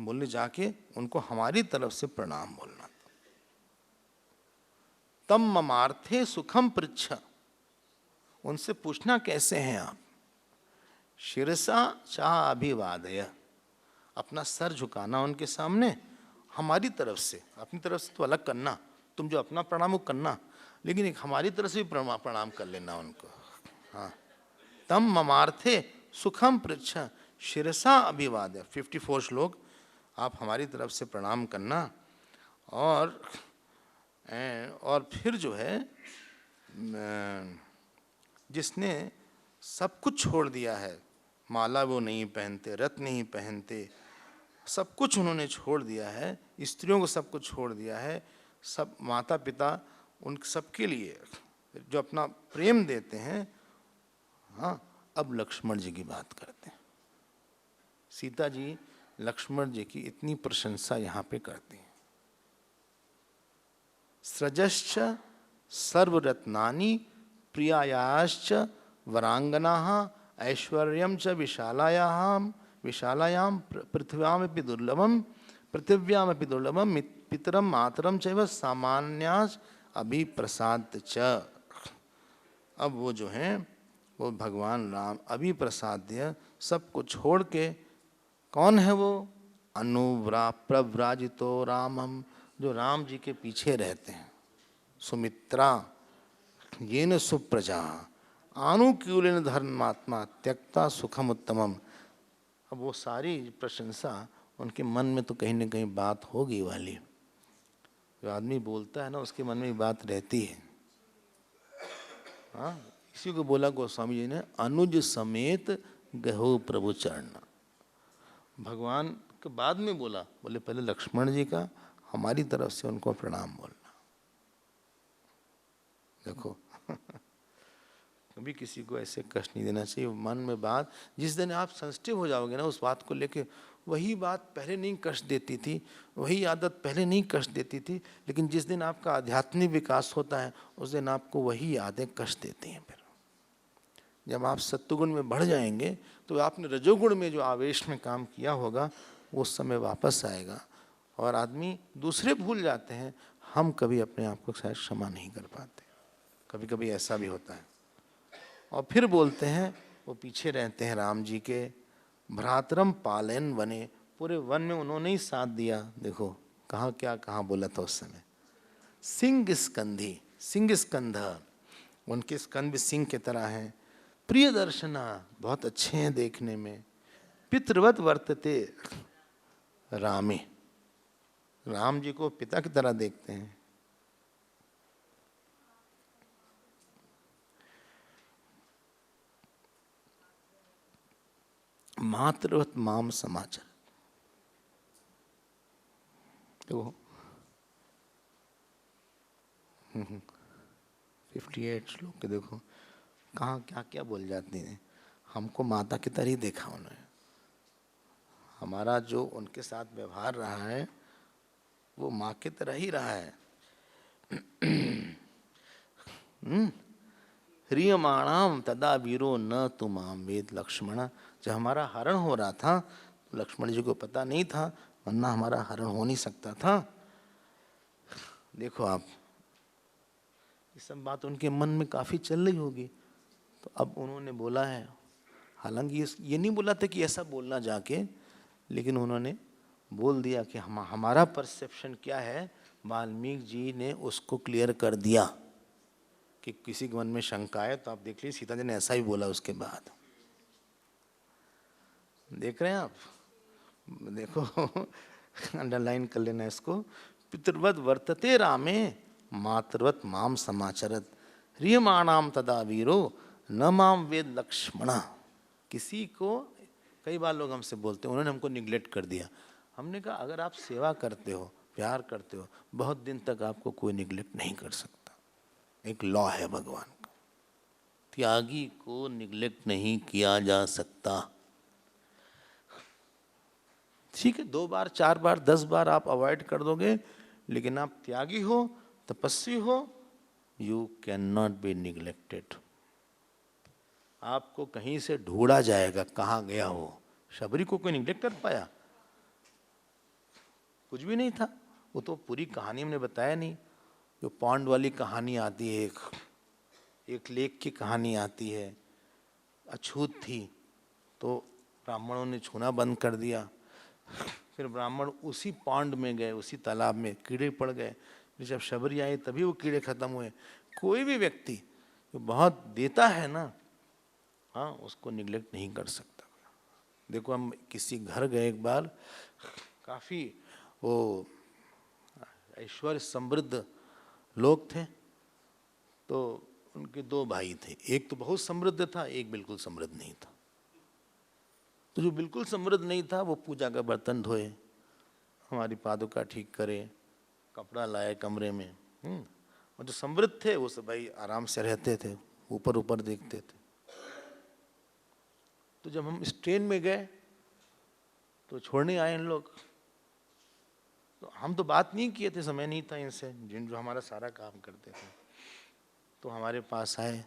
बोले जाके उनको हमारी तरफ से प्रणाम बोलना। तम ममार्थे सुखम पृच्छ, उनसे पूछना कैसे हैं आप। शिरसा चाह अभिवादय, अपना सर झुकाना उनके सामने, हमारी तरफ से, अपनी तरफ से तो अलग करना, तुम जो अपना प्रणाम वो करना, लेकिन एक हमारी तरफ से भी प्रणाम कर लेना उनको। हाँ, तम ममार्थे सुखम पृच्छ शिरसा अभिवादय, 54 श्लोक, आप हमारी तरफ से प्रणाम करना। और फिर जो है, जिसने सब कुछ छोड़ दिया है, माला वो नहीं पहनते, रत्न नहीं पहनते, सब कुछ उन्होंने छोड़ दिया है, स्त्रियों को सब कुछ छोड़ दिया है, सब माता पिता उन सबके लिए जो अपना प्रेम देते हैं। हाँ, अब लक्ष्मण जी की बात करते हैं। सीता जी लक्ष्मण जी की इतनी प्रशंसा यहाँ पे करती हैं। सृजश्च सर्वरत्नानि प्रियायाश्च वरांगनाः ऐश्वर्यं च विशालायां पृथिव्यामपि दुर्लभम पितरम मातरम चैव सामान्यास अभिप्रसाद च। अब वो जो हैं, वो भगवान राम अभिप्रसाद्य, सबको छोड़ के, कौन है वो, प्रव्राजितो रामम, जो राम जी के पीछे रहते हैं, सुमित्रा येन सुप्रजा आनुकूलेन धर्मात्मा त्यक्ता सुखम उत्तमम। अब वो सारी प्रशंसा उनके मन में तो कहीं न कहीं बात होगी वाली, जो आदमी बोलता है ना उसके मन में बात रहती है। हाँ, इसी को बोला गोस्वामी जी ने, अनुज समेत गहो प्रभु चरण। भगवान के बाद में बोला, बोले पहले लक्ष्मण जी का हमारी तरफ से उनको प्रणाम बोलना। देखो कभी किसी को ऐसे कष्ट नहीं देना चाहिए मन में बात। जिस दिन आप सेंसिटिव हो जाओगे ना उस बात को लेके, वही बात पहले नहीं कष्ट देती थी, वही आदत पहले नहीं कष्ट देती थी, लेकिन जिस दिन आपका आध्यात्मिक विकास होता है उस दिन आपको वही यादें कष्ट देती हैं। फिर जब आप सत्वगुण में बढ़ जाएंगे तो आपने रजोगुण में जो आवेश में काम किया होगा वो समय वापस आएगा और आदमी दूसरे भूल जाते हैं। हम कभी अपने आप को शायद क्षमा नहीं कर पाते, कभी कभी ऐसा भी होता है। और फिर बोलते हैं, वो पीछे रहते हैं राम जी के, भ्रातरम पालन वने, पूरे वन में उन्होंने ही साथ दिया। देखो कहाँ क्या कहाँ बोला था उस समय। सिंह स्कंधी, सिंह स्कंध, उनके स्कंद भी सिंह की तरह हैं। प्रिय दर्शना, बहुत अच्छे हैं देखने में। पितृवत वर्तते रामे, राम जी को पिता की तरह देखते हैं। मातृवत माम समाचार, देखो 58 श्लोक के देखो कहाँ क्या क्या बोल जाती हैं। हमको माता की तरह ही देखा उन्होंने। हमारा जो उनके साथ व्यवहार रहा है वो माँ की तरह ही रहा है। ह्रियमाणाम तदा वीरो न तुमाम वेद लक्ष्मण। जब हमारा हरण हो रहा था लक्ष्मण जी को पता नहीं था, वरना हमारा हरण हो नहीं सकता था। देखो आप, ये सब बात उनके मन में काफी चल रही होगी, तो अब उन्होंने बोला है। हालांकि ये नहीं बोला था कि ऐसा बोलना जाके, लेकिन उन्होंने बोल दिया कि हमारा परसेप्शन क्या है। वाल्मीकि जी ने उसको क्लियर कर दिया कि किसी के मन में शंका है तो आप देख लीजिए, सीता जी ने ऐसा ही बोला उसके बाद। देख रहे हैं आप, देखो अंडरलाइन कर लेना इसको। पितृवत वर्तते रामे मातृवत माम समाचरत ह्रियमाणाम तदा वीरो न माम वेद लक्ष्मण। किसी को, कई बार लोग हमसे बोलते हैं उन्होंने हमको निगलेक्ट कर दिया। हमने कहा अगर आप सेवा करते हो, प्यार करते हो, बहुत दिन तक आपको कोई निगलेक्ट नहीं कर सकता। एक लॉ है भगवान का, त्यागी को निगलेक्ट नहीं किया जा सकता। ठीक है, 2 बार 4 बार 10 बार आप अवॉइड कर दोगे, लेकिन आप त्यागी हो, तपस्वी हो, you can not be neglected. आपको कहीं से ढूंढा जाएगा कहाँ गया हो। शबरी को कोई निगलेक्ट कर पाया? कुछ भी नहीं था। वो तो पूरी कहानी हमने बताया नहीं। जो पॉन्ड वाली कहानी आती है, एक लेक की कहानी आती है। अछूत थी तो ब्राह्मणों ने छूना बंद कर दिया। फिर ब्राह्मण उसी पॉन्ड में गए, उसी तालाब में, कीड़े पड़ गए। फिर जब शबरी आई तभी वो कीड़े खत्म हुए। कोई भी व्यक्ति जो बहुत देता है ना, हाँ, उसको निगलेक्ट नहीं कर सकता। देखो, हम किसी घर गए एक बार, काफ़ी वो ऐश्वर्य समृद्ध लोग थे। तो उनके 2 भाई थे, एक तो बहुत समृद्ध था, एक बिल्कुल समृद्ध नहीं था। तो जो बिल्कुल समृद्ध नहीं था वो पूजा का बर्तन धोए, हमारी पादुका ठीक करे, कपड़ा लाए कमरे में। और जो समृद्ध थे वो सब भाई आराम से रहते थे, ऊपर ऊपर देखते थे। तो जब हम इस ट्रेन में गए तो छोड़ने आए इन लोग। तो हम तो बात नहीं किए थे, समय नहीं था इनसे, जिन जो हमारा सारा काम करते थे। तो हमारे पास आए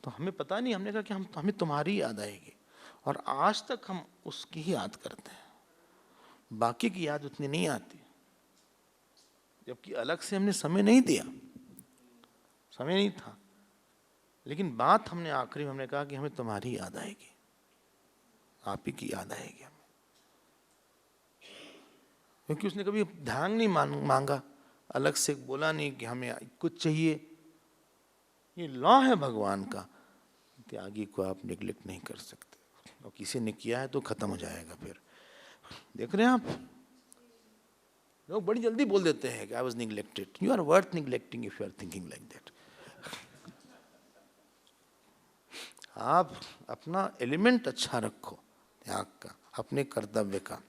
तो हमें पता नहीं, हमने कहा कि हमें तुम्हारी याद आएगी। और आज तक हम उसकी ही याद करते हैं, बाकी की याद उतनी नहीं आती। जबकि अलग से हमने समय नहीं दिया, समय नहीं था। लेकिन बात हमने आखिरी में हमने कहा कि हमें तुम्हारी याद आएगी, आप ही की याद आएगी हमें। क्योंकि उसने कभी ध्यान नहीं मांगा, अलग से बोला नहीं कि हमें कुछ चाहिए। ये लॉ है भगवान का, त्यागी को आप निगलेक्ट नहीं कर सकते। और किसी ने किया है तो खत्म हो जाएगा। फिर देख रहे हैं आप, लोग बड़ी जल्दी बोल देते हैं कि I was neglected. You are worth neglecting if you are thinking like that. आप अपना एलिमेंट अच्छा रखो, त्याग का, अपने कर्तव्य का।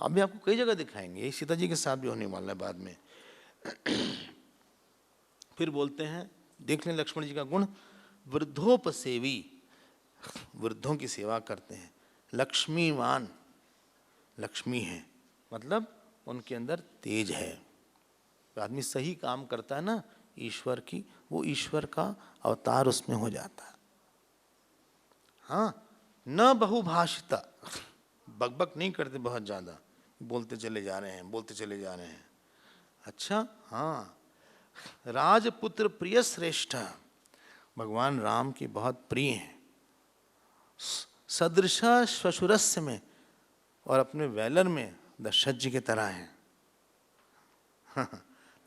अभी आपको कई जगह दिखाएंगे, यही सीता जी के साथ भी होने वाला है बाद में। फिर बोलते हैं, देख लें लक्ष्मण जी का गुण, वृद्धोपसेवी, वृद्धों की सेवा करते हैं। लक्ष्मीवान, लक्ष्मी है मतलब उनके अंदर तेज है। तो आदमी सही काम करता है ना ईश्वर की, वो ईश्वर का अवतार उसमें हो जाता है। हाँ, न बहुभाषिता, बकबक नहीं करते बहुत ज्यादा, बोलते चले जा रहे हैं, बोलते चले जा रहे हैं। अच्छा, हाँ, राजपुत्र प्रिय श्रेष्ठ, भगवान राम की बहुत प्रिय हैं। सदृशा श्वशुरस्य में, और अपने वेलर में दशरथ जी की तरह हैं।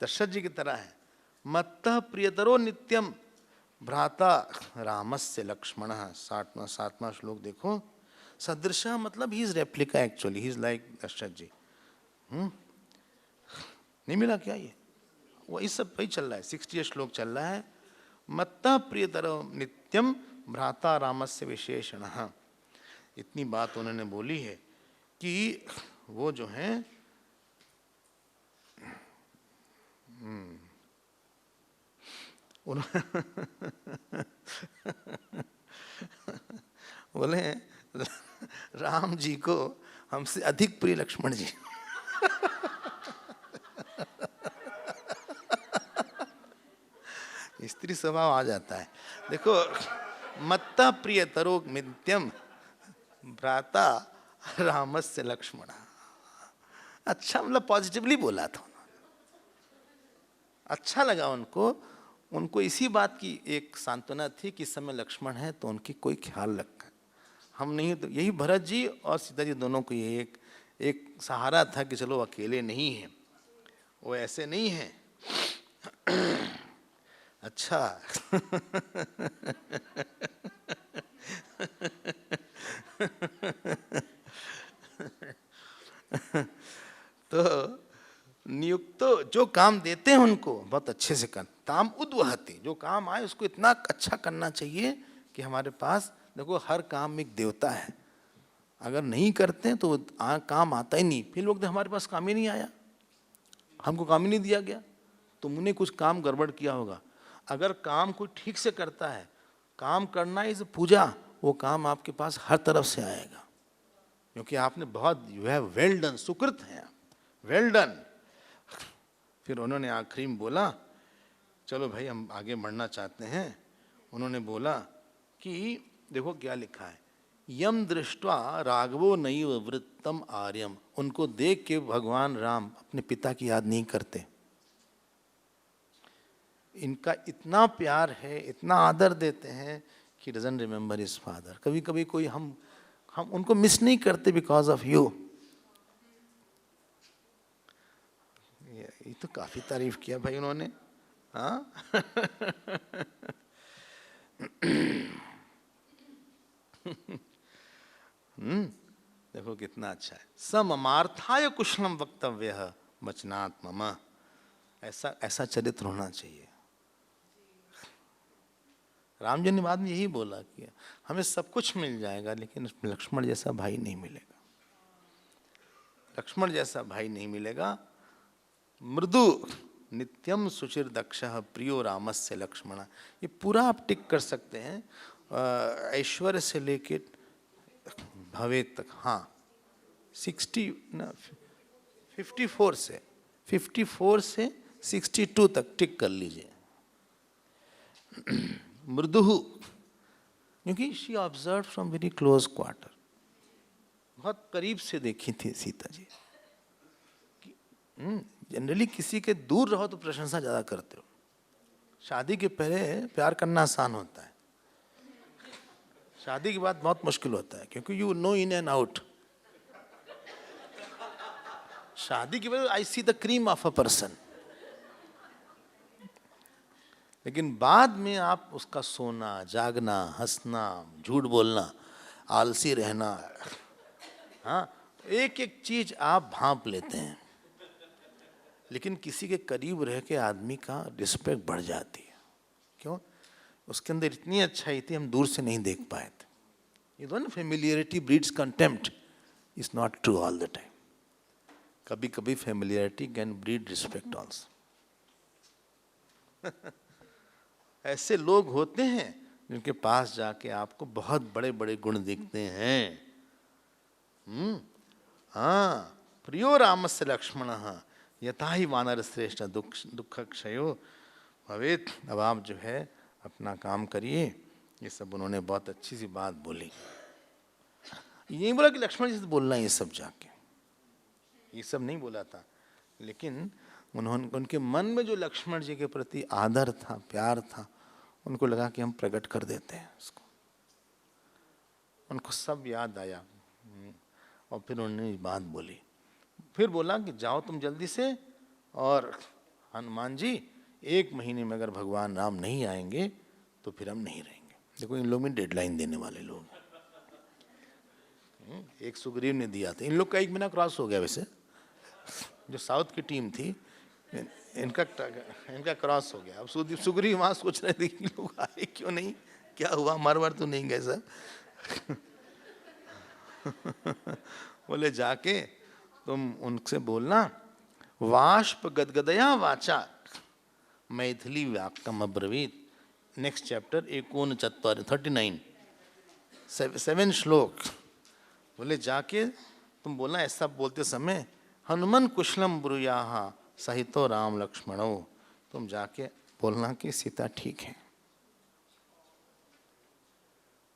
दशरथ जी की तरह है। मत्तः प्रियतरो नित्यम भ्राता रामस्य लक्ष्मण। 7वां श्लोक देखो। सदृशा मतलब he is replica, actually he is like Dasharath ji. नहीं मिला क्या ये? वो इस सब पे चल रहा है, 60 श्लोक चल रहा है। मत्तः प्रियतरो नित्यम भ्राता रामस्य विशेषण। इतनी बात उन्होंने बोली है कि वो जो है बोले राम जी को हमसे अधिक प्रिय लक्ष्मण जी। स्त्री स्वभाव आ जाता है। देखो, मत्ता प्रियतरो मित्यम भ्राता रामस्य लक्ष्मण। अच्छा, मतलब पॉजिटिवली बोला था, अच्छा लगा उनको। उनको इसी बात की एक सांत्वना थी कि इस समय लक्ष्मण है तो उनकी कोई ख्याल रखा। हम नहीं तो यही भरत जी और सीता जी दोनों को ये एक सहारा था कि चलो अकेले नहीं हैं, वो ऐसे नहीं हैं। अच्छा। तो नियुक्त जो काम देते हैं उनको बहुत अच्छे से कर, ताम उद्वहति, जो काम आए उसको इतना अच्छा करना चाहिए कि हमारे पास, देखो हर काम एक देवता है, अगर नहीं करते हैं तो काम आता ही नहीं। फिर लोग तो हमारे पास काम ही नहीं आया, हमको काम ही नहीं दिया गया, तुमने कुछ काम गड़बड़ किया होगा। अगर काम कोई ठीक से करता है, काम करना इज पूजा, वो काम आपके पास हर तरफ से आएगा, क्योंकि आपने बहुत, यू हैव वेल डन, सुकृत है, वेल डन। फिर उन्होंने आखिरी में बोला, चलो भाई हम आगे बढ़ना चाहते हैं। उन्होंने बोला कि देखो क्या लिखा है, यम दृष्ट्वा राघवो नैव वृत्तम आर्यम। उनको देख के भगवान राम अपने पिता की याद नहीं करते। इनका इतना प्यार है, इतना आदर देते हैं कि डजंट रिमेंबर हिज फादर। कभी कभी कोई हम उनको मिस नहीं करते बिकॉज ऑफ यू। ये तो काफी तारीफ किया भाई उन्होंने, हाँ। देखो कितना अच्छा है। सममार्थाय कुशलम वक्तव्य वचनात् मम। ऐसा चरित्र होना चाहिए। राम जी ने बाद में यही बोला कि हमें सब कुछ मिल जाएगा लेकिन लक्ष्मण जैसा भाई नहीं मिलेगा, लक्ष्मण जैसा भाई नहीं मिलेगा। मृदु नित्यम सुचिर दक्ष प्रियो रामस्य लक्ष्मण। ये पूरा आप टिक कर सकते हैं, ऐश्वर्य से लेके भवे तक। हाँ, 54 से 62 तक टिक कर लीजिए। मृदुहु, क्योंकि she observe from very close quarter, बहुत करीब से देखी थी सीता जी। जनरली किसी के दूर रहो तो प्रशंसा ज्यादा करते हो, शादी के पहले प्यार करना आसान होता है, शादी के बाद बहुत मुश्किल होता है, क्योंकि you know in and out. शादी के बाद I see the cream of a person, लेकिन बाद में आप उसका सोना, जागना, हंसना, झूठ बोलना, आलसी रहना, हाँ, एक एक चीज आप भांप लेते हैं। लेकिन किसी के करीब रह के आदमी का रिस्पेक्ट बढ़ जाती है। क्यों? उसके अंदर इतनी अच्छाई थी, हम दूर से नहीं देख पाए थे। ये तो ना, familiarity breeds contempt, is not true all the time. कभी कभी familiarity can breed respect also. ऐसे लोग होते हैं जिनके पास जाके आपको बहुत बड़े बड़े गुण दिखते हैं। हाँ, प्रियो रामस्य लक्ष्मणः यथा ही वानर श्रेष्ठ दुख क्षयो भवेत्। अब आप जो है अपना काम करिए। ये सब उन्होंने बहुत अच्छी सी बात बोली। ये नहीं बोला कि लक्ष्मण जी से बोलना ये सब जाके, ये सब नहीं बोला था, लेकिन उन्होंने, उनके मन में जो लक्ष्मण जी के प्रति आदर था, प्यार था, उनको लगा कि हम प्रकट कर देते हैं उसको। उनको सब याद आया और फिर उन्होंने ये बात बोली। फिर बोला कि जाओ तुम जल्दी से, और हनुमान जी 1 महीने में अगर भगवान राम नहीं आएंगे तो फिर हम नहीं रहेंगे। देखो इन लोग में डेडलाइन देने वाले लोग। एक सुग्रीव ने दिया था, इन लोग का 1 महीना क्रॉस हो गया। वैसे जो साउथ की टीम थी इनका क्रॉस हो गया। अब सुग्रीव वहां सोच रहे थे कि लोग आए क्यों नहीं, क्या हुआ, मर तो नहीं गए सर। बोले जाके तुम उनसे बोलना, वाष्प गदगदया वाचा मैथिली वाक्यम अब्रवीत। नेक्स्ट चैप्टर 39 7 श्लोक। बोले जाके तुम बोलना ऐसा बोलते समय, हनुमान कुशलम ब्रूयाहा सहितो राम लक्ष्मणो, तुम जाके बोलना कि सीता ठीक है।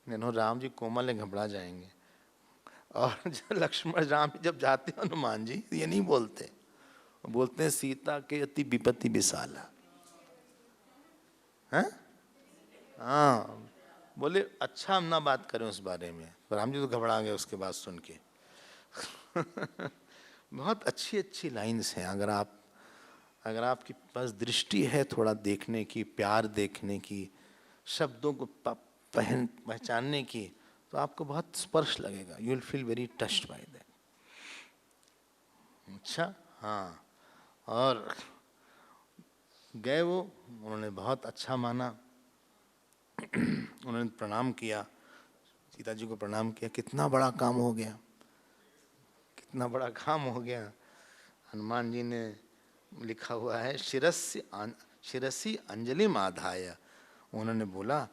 नहीं, राम जी कोमल घबरा जाएंगे। और जब लक्ष्मण राम जब जाते हनुमान जी ये नहीं बोलते, बोलते हैं सीता के अति विपत्ति विशाला। हैं? हाँ, बोले अच्छा हम ना बात करें उस बारे में। राम जी तो घबरा गए उसके बाद सुन के। बहुत अच्छी अच्छी लाइन्स हैं। अगर आपके पास दृष्टि है थोड़ा देखने की, प्यार देखने की, शब्दों को पहचानने की, तो आपको बहुत स्पर्श लगेगा। You will feel very touched by that. अच्छा, हाँ। और गए वो, उन्होंने बहुत अच्छा माना। उन्होंने प्रणाम किया, सीता जी को प्रणाम किया। कितना बड़ा काम हो गया, कितना बड़ा काम हो गया। हनुमान जी ने लिखा हुआ है शिरसी अंजलि माधाय। उन्होंने बोला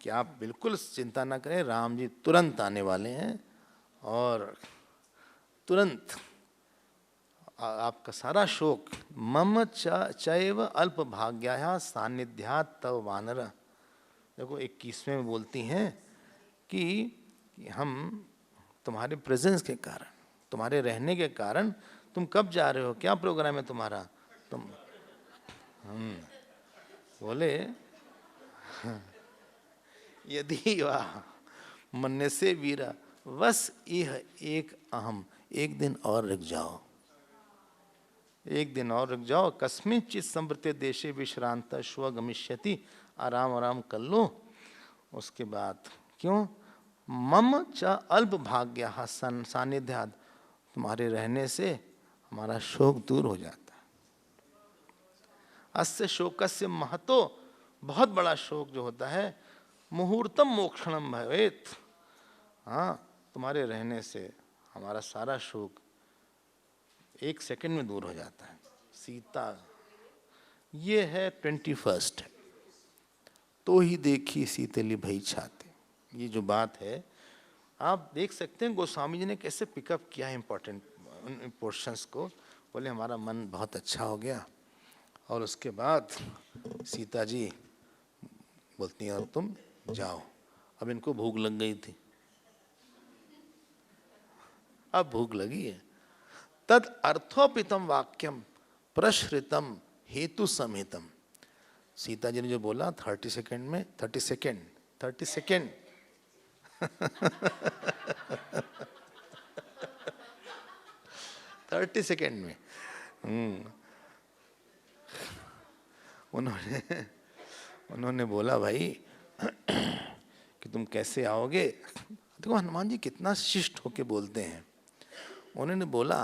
कि आप बिल्कुल चिंता ना करें, राम जी तुरंत आने वाले हैं और तुरंत आपका सारा शोक, मम चैव अल्प भाग्या सानिध्यात् तव वानर। देखो 21वें में बोलती हैं कि हम तुम्हारे प्रेजेंस के कारण, तुम्हारे रहने के कारण, तुम कब जा रहे हो, क्या प्रोग्राम है तुम्हारा, तुम बोले यदि वाह मन से वीरा बस यह एक अहम, एक दिन और रुक जाओ, एक दिन और रुक जाओ। कस्मिंचित् संवृते देशे विश्रांत श्व गमिष्यति, आराम आराम कर लो। उसके बाद क्यों, मम च अल्प भाग्य सानिध्याद, तुम्हारे रहने से हमारा शोक दूर हो जाता है। अस्य शोकस्य महतो, बहुत बड़ा शोक जो होता है, मुहूर्तम मोक्षणम भवेत। हाँ, तुम्हारे रहने से हमारा सारा शोक एक सेकंड में दूर हो जाता है। सीता, ये है 21st। तो ही देखी सीतली भई छाते, ये जो बात है आप देख सकते हैं गोस्वामी जी ने कैसे पिकअप किया इम्पोर्टेंट पोर्शंस को। बोले हमारा मन बहुत अच्छा हो गया। और उसके बाद सीता जी बोलती हैं अब तुम जाओ। अब इनको भूख लग गई थी, अब भूख लगी है। तद अर्थोपितम वाक्यम प्रश्रितम हेतु समेतम। सीता जी ने जो बोला 30 सेकेंड में, 30 सेकेंड 30 सेकेंड में उन्होंने बोला भाई कि तुम कैसे आओगे। देखो हनुमान जी कितना शिष्ट होके बोलते हैं। उन्होंने बोला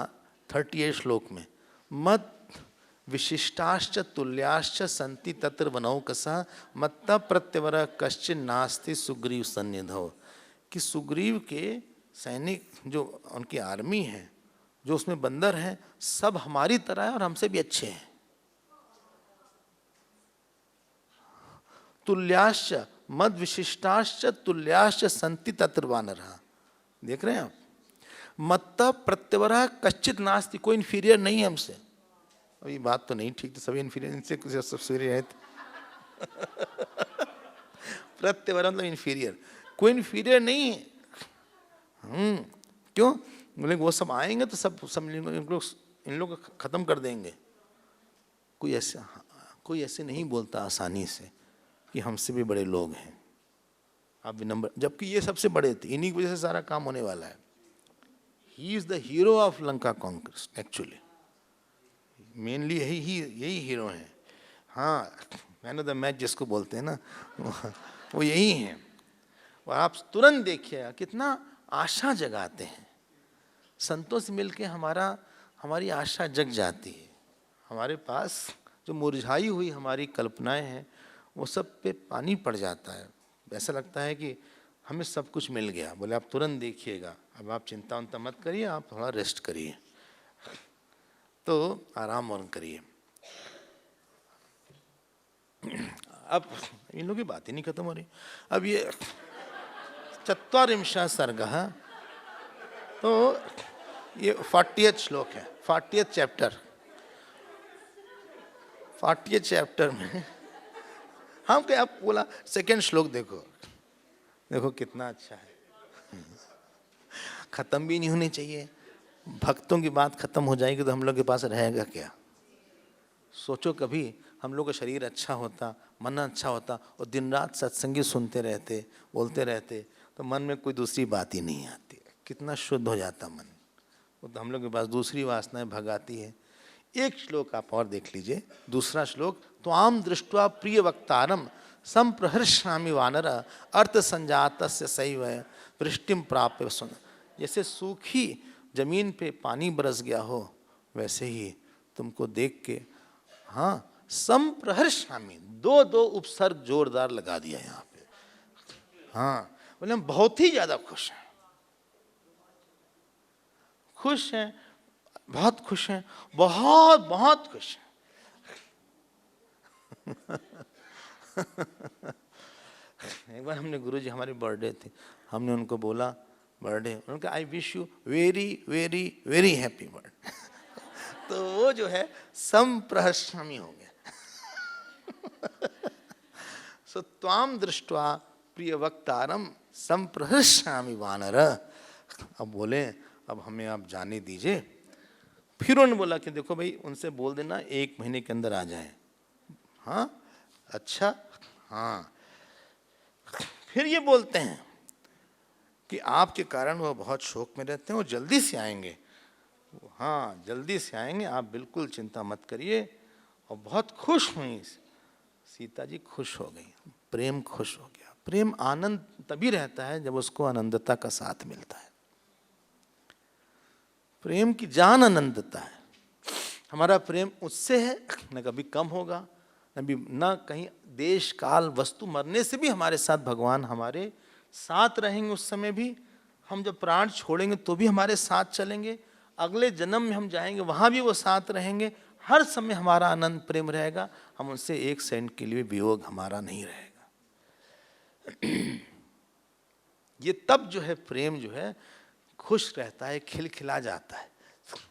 38 श्लोक में, मत विशिष्टाश्च तुल्याश्च संति तत्र वनौकसा मत्ता प्रत्यवर कश्चिन नास्ति सुग्रीव सन्निधौ। कि सुग्रीव के सैनिक जो उनकी आर्मी है, जो उसमें बंदर हैं, सब हमारी तरह है और हमसे भी अच्छे हैं। तुल्याश्च मद विशिष्टाश्च तुल्याश्च संति तत्र वानरः। देख रहे हैं आप, मत्ता प्रत्यवरा कश्चित नास्ति, कोई इन्फीरियर नहीं है हमसे। अभी बात तो नहीं ठीक, तो सभी इन्फीरियर, इनसे कुछ सब्सिडियर है। प्रत्यवरा मतलब इन्फीरियर, कोई इन्फीरियर नहीं है। क्यों बोले, वो सब आएंगे तो सब इन लोग को खत्म कर देंगे। कोई ऐसे नहीं बोलता आसानी से कि हमसे भी बड़े लोग हैं, आप विनम्र, जबकि ये सबसे बड़े थे। इन्हीं की वजह से सारा काम होने वाला है। He is the hero of Lanka conquest actually, mainly यही हीरो हैं। हाँ, मैन ऑफ द मैच जिसको बोलते हैं ना, वो यही हैं। और आप तुरंत देखिएगा कितना आशा जगाते हैं। संतों से मिलके हमारी आशा जग जाती है। हमारे पास जो मुरझाई हुई हमारी कल्पनाएं हैं, वो सब पे पानी पड़ जाता है। ऐसा लगता है कि हमें सब कुछ मिल गया। बोले आप तुरंत देखिएगा, अब आप चिंता उनता मत करिए, आप थोड़ा रेस्ट करिए, तो आराम और करिए। अब इन लोगों की बात ही नहीं खत्म हो रही। अब ये 44वां सर्गः तो ये 40th श्लोक है, 40th चैप्टर। 40th चैप्टर में हम क्या, आप बोला सेकंड श्लोक देखो, देखो कितना अच्छा है। खत्म भी नहीं होनी चाहिए। भक्तों की बात खत्म हो जाएगी तो हम लोग के पास रहेगा क्या? सोचो कभी हम लोग का शरीर अच्छा होता, मन अच्छा होता और दिन रात सत्संगी सुनते रहते, बोलते रहते, तो मन में कोई दूसरी बात ही नहीं आती, कितना शुद्ध हो जाता मन। वो तो हम लोग के पास दूसरी वासनाएं भगाती है। एक श्लोक आप और देख लीजिए, दूसरा श्लोक, त्वाम दृष्ट्वा प्रिय वक्तारम संप्रहर्षामि वानर अर्थ संजातस्य सैव वृष्टिम प्राप्य सुन। जैसे सूखी जमीन पे पानी बरस गया हो वैसे ही तुमको देख के, हाँ, संप्रहर्षामि, दो दो उपसर्ग जोरदार लगा दिया यहाँ पे। हाँ, बोले हम बहुत ही ज्यादा खुश हैं, खुश हैं, बहुत खुश हैं, बहुत बहुत खुश हैं। एक बार हमने गुरुजी, हमारी बर्थडे थी, हमने उनको बोला बर्थडे, उनका I wish you very very very happy birthday. तो वो जो है संप्रहर्षामि हो गया। सो त्वाम दृष्ट्वा प्रिय वक्तारम संप्रहर्षामि वानर। अब बोले अब हमें आप जाने दीजिए। फिर उन्होंने बोला कि देखो भाई, उनसे बोल देना 1 महीने के अंदर आ जाए। हाँ, अच्छा, हाँ। फिर ये बोलते हैं कि आपके कारण वो बहुत शोक में रहते हैं, वो जल्दी से आएंगे। हाँ, जल्दी से आएंगे, आप बिल्कुल चिंता मत करिए। और बहुत खुश हुई सीता जी, खुश हो गई, प्रेम खुश हो गया। प्रेम आनंद तभी रहता है जब उसको आनंदता का साथ मिलता है। प्रेम की जान आनंदता है। हमारा प्रेम उससे है, न कभी कम होगा, न कहीं देश काल वस्तु, मरने से भी हमारे साथ भगवान हमारे साथ रहेंगे। उस समय भी हम जब प्राण छोड़ेंगे तो भी हमारे साथ चलेंगे, अगले जन्म में हम जाएंगे वहाँ भी वो साथ रहेंगे। हर समय हमारा आनंद प्रेम रहेगा, हम उनसे 1 सेकंड के लिए वियोग हमारा नहीं रहेगा। ये तब जो है प्रेम जो है खुश रहता है, खिलखिला जाता है।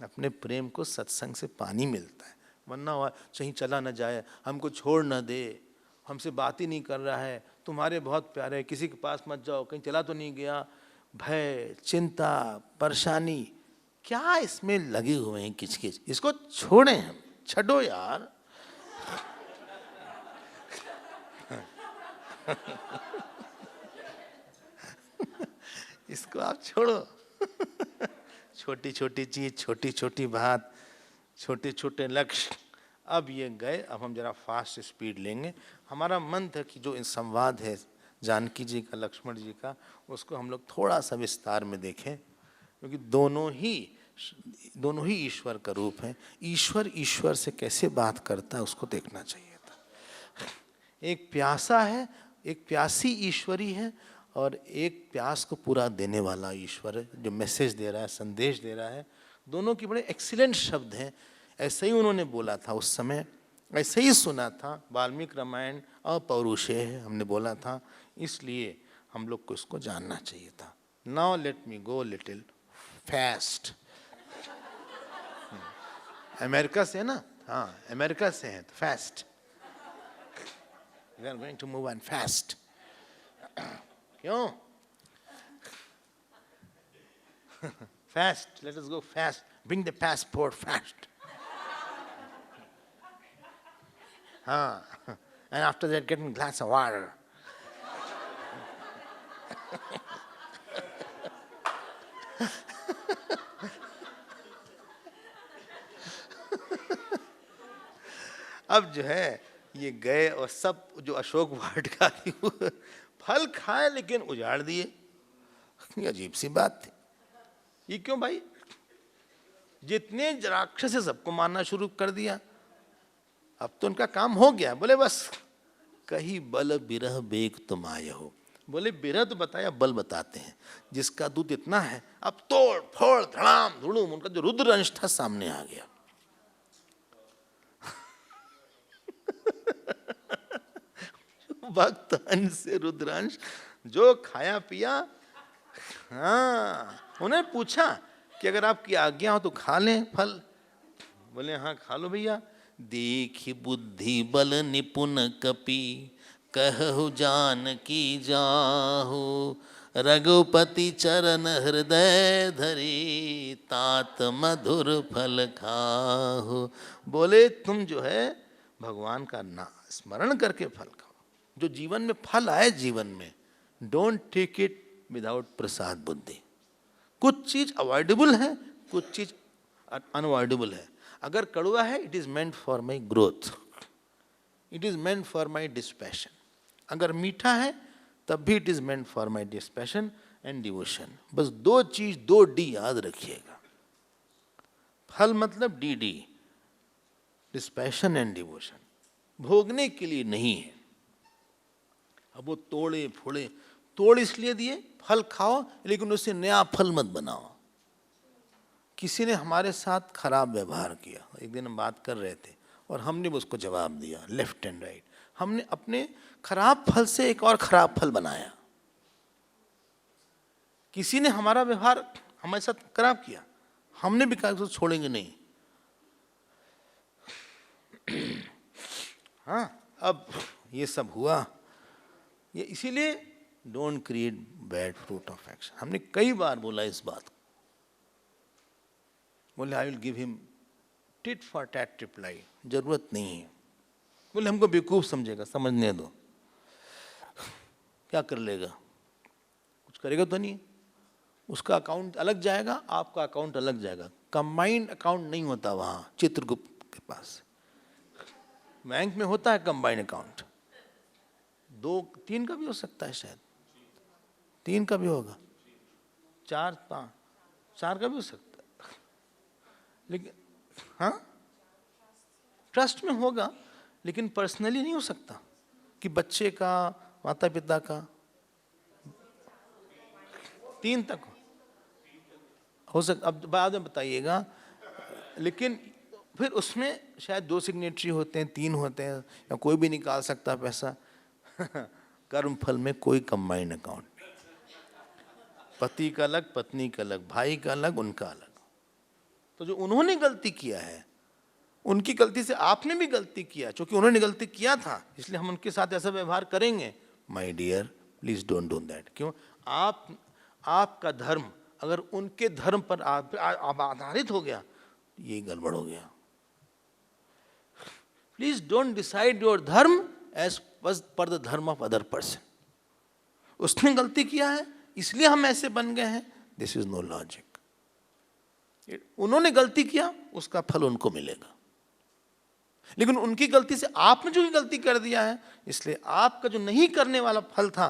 अपने प्रेम को सत्संग से पानी मिलता है, वरना कहीं चला न जाए, हमको छोड़ न दे, हमसे बात ही नहीं कर रहा है, तुम्हारे बहुत प्यारे है, किसी के पास मत जाओ, कहीं चला तो नहीं गया, भय, चिंता, परेशानी, क्या इसमें लगे हुए हैं किचकिच, इसको छोड़ें, हम छड़ो यार। इसको आप छोड़ो। छोटी छोटी चीज, छोटी छोटी बात, छोटे छोटे लक्ष्य। अब ये गए, अब हम जरा फास्ट स्पीड लेंगे। हमारा मन था कि जो इन संवाद है जानकी जी का, लक्ष्मण जी का, उसको हम लोग थोड़ा सा विस्तार में देखें, क्योंकि दोनों ही ईश्वर का रूप है। ईश्वर से कैसे बात करता है उसको देखना चाहिए था। एक प्यासा है, एक प्यासी ईश्वरी है, और एक प्यास को पूरा देने वाला ईश्वर है, जो मैसेज दे रहा है, संदेश दे रहा है। दोनों की बड़े एक्सीलेंट शब्द हैं। ऐसे ही उन्होंने बोला था उस समय, ऐसे ही सुना था। वाल्मीकि रामायण अपौरुषेय है, हमने बोला था, इसलिए हम लोग को इसको जानना चाहिए था। Now let me go little fast. America से है ना, हाँ, अमेरिका से है तो fast. We are going to move on fast. क्यों? Fast, let us go fast. Bring the passport fast. And after that, get a glass of water. अब जो है ये गए और सब जो अशोक वाटिका थी फल खाए लेकिन उजाड़ दिए। ये अजीब सी बात थी। ये क्यों भाई? जितने राक्षस सबको मारना शुरू कर दिया, अब तो उनका काम हो गया। बोले बस कहीं बल बिरह बेग तुम आए हो। बोले बिरह तो बताया, बल बताते हैं। जिसका दूध इतना है, अब तोड़ फोड़ धड़ाम धुड़ूम, उनका जो रुद्रंश था सामने आ गया। भक्त अंश से रुद्रांश, जो खाया पिया हाँ, उन्हें पूछा कि अगर आपकी आज्ञा हो तो खा लें फल। बोले हाँ खा लो भैया। देखी बुद्धि बल निपुण कपि, कहु जानकी जाहु, रघुपति चरण हृदय धरी, तात मधुर फल खाहु। बोले तुम जो है भगवान का नाम स्मरण करके फल खाओ, जो जीवन में फल आए जीवन में। डोंट टेक इट विदाउट प्रसाद बुद्धि। कुछ चीज अवॉइडेबल है, कुछ चीज अनअवॉइडेबल है। अगर कड़वा है, it is meant for my growth, it is meant for my dispassion. अगर मीठा है तब भी it is meant for my dispassion and devotion. बस दो चीज, दो डी याद रखिएगा। फल मतलब D D, dispassion and devotion. भोगने के लिए नहीं है। अब वो तोड़े फोड़े, तोड़ इसलिए दिए फल खाओ, लेकिन उससे नया फल मत बनाओ। किसी ने हमारे साथ खराब व्यवहार किया, एक दिन हम बात कर रहे थे और हमने उसको जवाब दिया लेफ्ट एंड राइट। हमने अपने खराब फल से एक और खराब फल बनाया। किसी ने हमारा व्यवहार हमारे साथ खराब किया, हमने भी कहा उसको छोड़ेंगे नहीं। हाँ, अब ये सब हुआ, ये इसीलिए don't create bad fruit of action. हमने कई बार बोला इस बात को। बोले I will give him tit for tat reply. जरूरत नहीं है। बोले हमको बेवकूफ समझेगा, समझने दो। क्या कर लेगा? कुछ करेगा तो नहीं। उसका अकाउंट अलग जाएगा, आपका अकाउंट अलग जाएगा। कंबाइंड अकाउंट नहीं होता वहां चित्रगुप्त के पास। बैंक में होता है कंबाइंड अकाउंट, 2-3 का भी हो सकता है, शायद 3 का भी होगा, 4 का भी हो सकता है। लेकिन हाँ, ट्रस्ट में होगा, लेकिन पर्सनली नहीं हो सकता कि बच्चे का, माता पिता का। 3 तक हो सकता, अब बाद में बताइएगा। लेकिन फिर उसमें शायद 2 सिग्नेटरी होते हैं, 3 होते हैं, या कोई भी निकाल सकता पैसा। कर्म फल में कोई कंबाइंड अकाउंट नहीं। पति का अलग, पत्नी का अलग, भाई का अलग, उनका अलग। तो जो उन्होंने गलती किया है, उनकी गलती से आपने भी गलती किया, क्योंकि उन्होंने गलती किया था इसलिए हम उनके साथ ऐसा व्यवहार करेंगे। My dear, please don't do that. क्यों? आपका धर्म अगर उनके धर्म पर आधारित हो गया, ये गड़बड़ हो गया। प्लीज डोंट डिसाइड योर धर्म एज पर द धर्म ऑफ अदर पर्सन। उसने गलती किया है इसलिए हम ऐसे बन गए हैं, दिस इज नो लॉजिक। उन्होंने गलती किया, उसका फल उनको मिलेगा। लेकिन उनकी गलती से आपने जो गलती कर दिया है, इसलिए आपका जो नहीं करने वाला फल था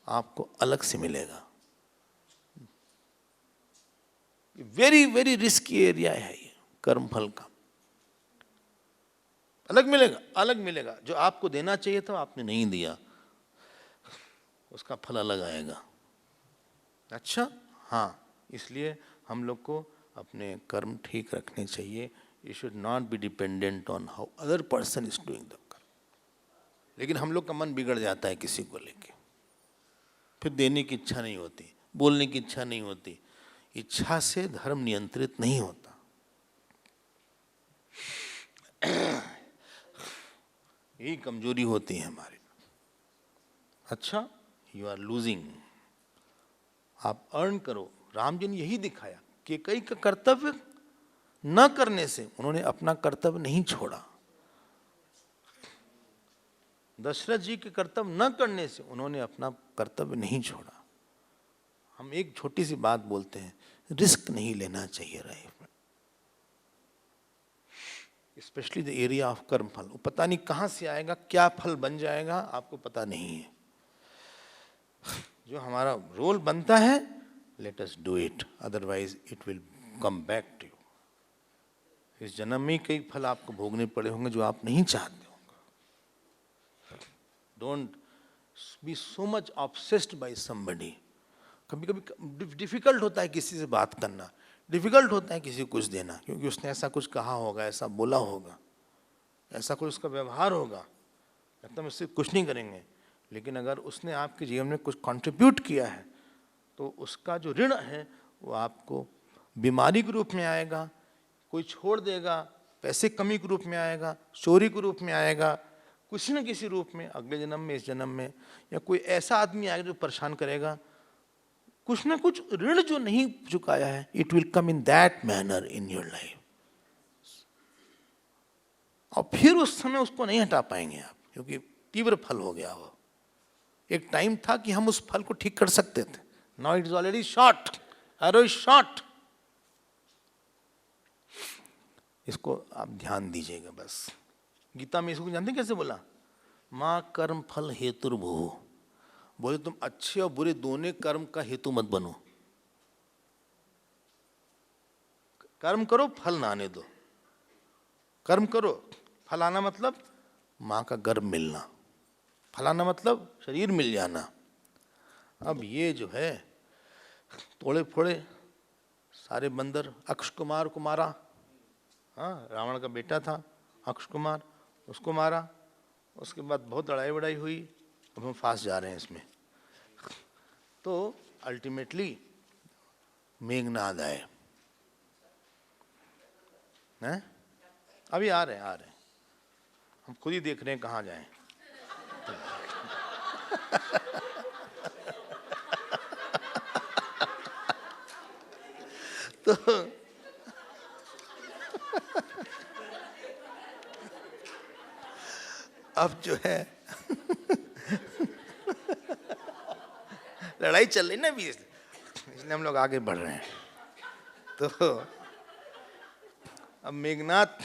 आपको अलग से मिलेगा। वेरी वेरी रिस्की एरिया है ये कर्म फल का। अलग मिलेगा, अलग मिलेगा। जो आपको देना चाहिए था आपने नहीं दिया, उसका फल अलग आएगा। अच्छा, हाँ, इसलिए हम लोग को अपने कर्म ठीक रखने चाहिए। You should not be dependent on how other person is doing the कर्म। लेकिन हम लोग का मन बिगड़ जाता है किसी को लेके, फिर देने की इच्छा नहीं होती, बोलने की इच्छा नहीं होती। इच्छा से धर्म नियंत्रित नहीं होता। यही कमजोरी होती है हमारी। अच्छा, यू आर लूजिंग। आप अर्न करो। राम जी ने यही दिखाया कि कई का कर्तव्य न करने से उन्होंने अपना कर्तव्य नहीं छोड़ा। दशरथ जी के कर्तव्य न करने से उन्होंने अपना कर्तव्य नहीं छोड़ा। हम एक छोटी सी बात बोलते हैं, रिस्क नहीं लेना चाहिए लाइफ में, स्पेशली द एरिया ऑफ कर्म फल। वो पता नहीं कहां से आएगा, क्या फल बन जाएगा, आपको पता नहीं है। जो हमारा रोल बनता है, let us do it, otherwise it will come back to you. इस जन्म में कई फल आपको भोगने पड़े होंगे जो आप नहीं चाहते होंगे। Don't be so much obsessed by somebody. कभी कभी डिफिकल्ट होता है किसी से बात करना, डिफिकल्ट होता है किसी को कुछ देना, क्योंकि उसने ऐसा कुछ कहा होगा, ऐसा बोला होगा, ऐसा कुछ उसका व्यवहार होगा, लगता है उससे कुछ नहीं करेंगे। लेकिन अगर उसने आपके जीवन में कुछ कंट्रीब्यूट किया है तो उसका जो ऋण है वो आपको बीमारी के रूप में आएगा, कोई छोड़ देगा, पैसे कमी के रूप में आएगा, चोरी के रूप में आएगा, किसी न किसी रूप में अगले जन्म में, इस जन्म में, या कोई ऐसा आदमी आएगा जो परेशान करेगा। कुछ ना कुछ ऋण जो नहीं चुकाया है, it will come in that manner in your life. और फिर उस समय उसको नहीं हटा पाएंगे आप, क्योंकि तीव्र फल हो गया वो। एक टाइम था कि हम उस फल को ठीक कर सकते थे। Now it is already short, arrow is short. इसको आप ध्यान दीजिएगा बस। गीता में इसको जानते हैं कैसे बोला? माँ कर्म फल हेतुर्भू। बोले तुम अच्छे और बुरे दोनों कर्म का हेतु मत बनो। कर्म करो, फल ना आने दो। कर्म करो, फल आना मतलब माँ का गर्भ मिलना, फलाना मतलब शरीर मिल जाना। अब ये जो है तोड़े फोड़े सारे बंदर, अक्ष कुमार को मारा। हाँ, रावण का बेटा था अक्ष कुमार, उसको मारा। उसके बाद बहुत लड़ाई वड़ाई हुई। अब हम फांस जा रहे हैं इसमें। तो अल्टीमेटली मेघनाद आए हैं, अभी आ रहे हैं। हम खुद ही देख रहे हैं कहाँ जाएं। तो अब जो है लड़ाई चल रही ना अभी, इसलिए हम लोग आगे बढ़ रहे हैं। तो अब मेघनाथ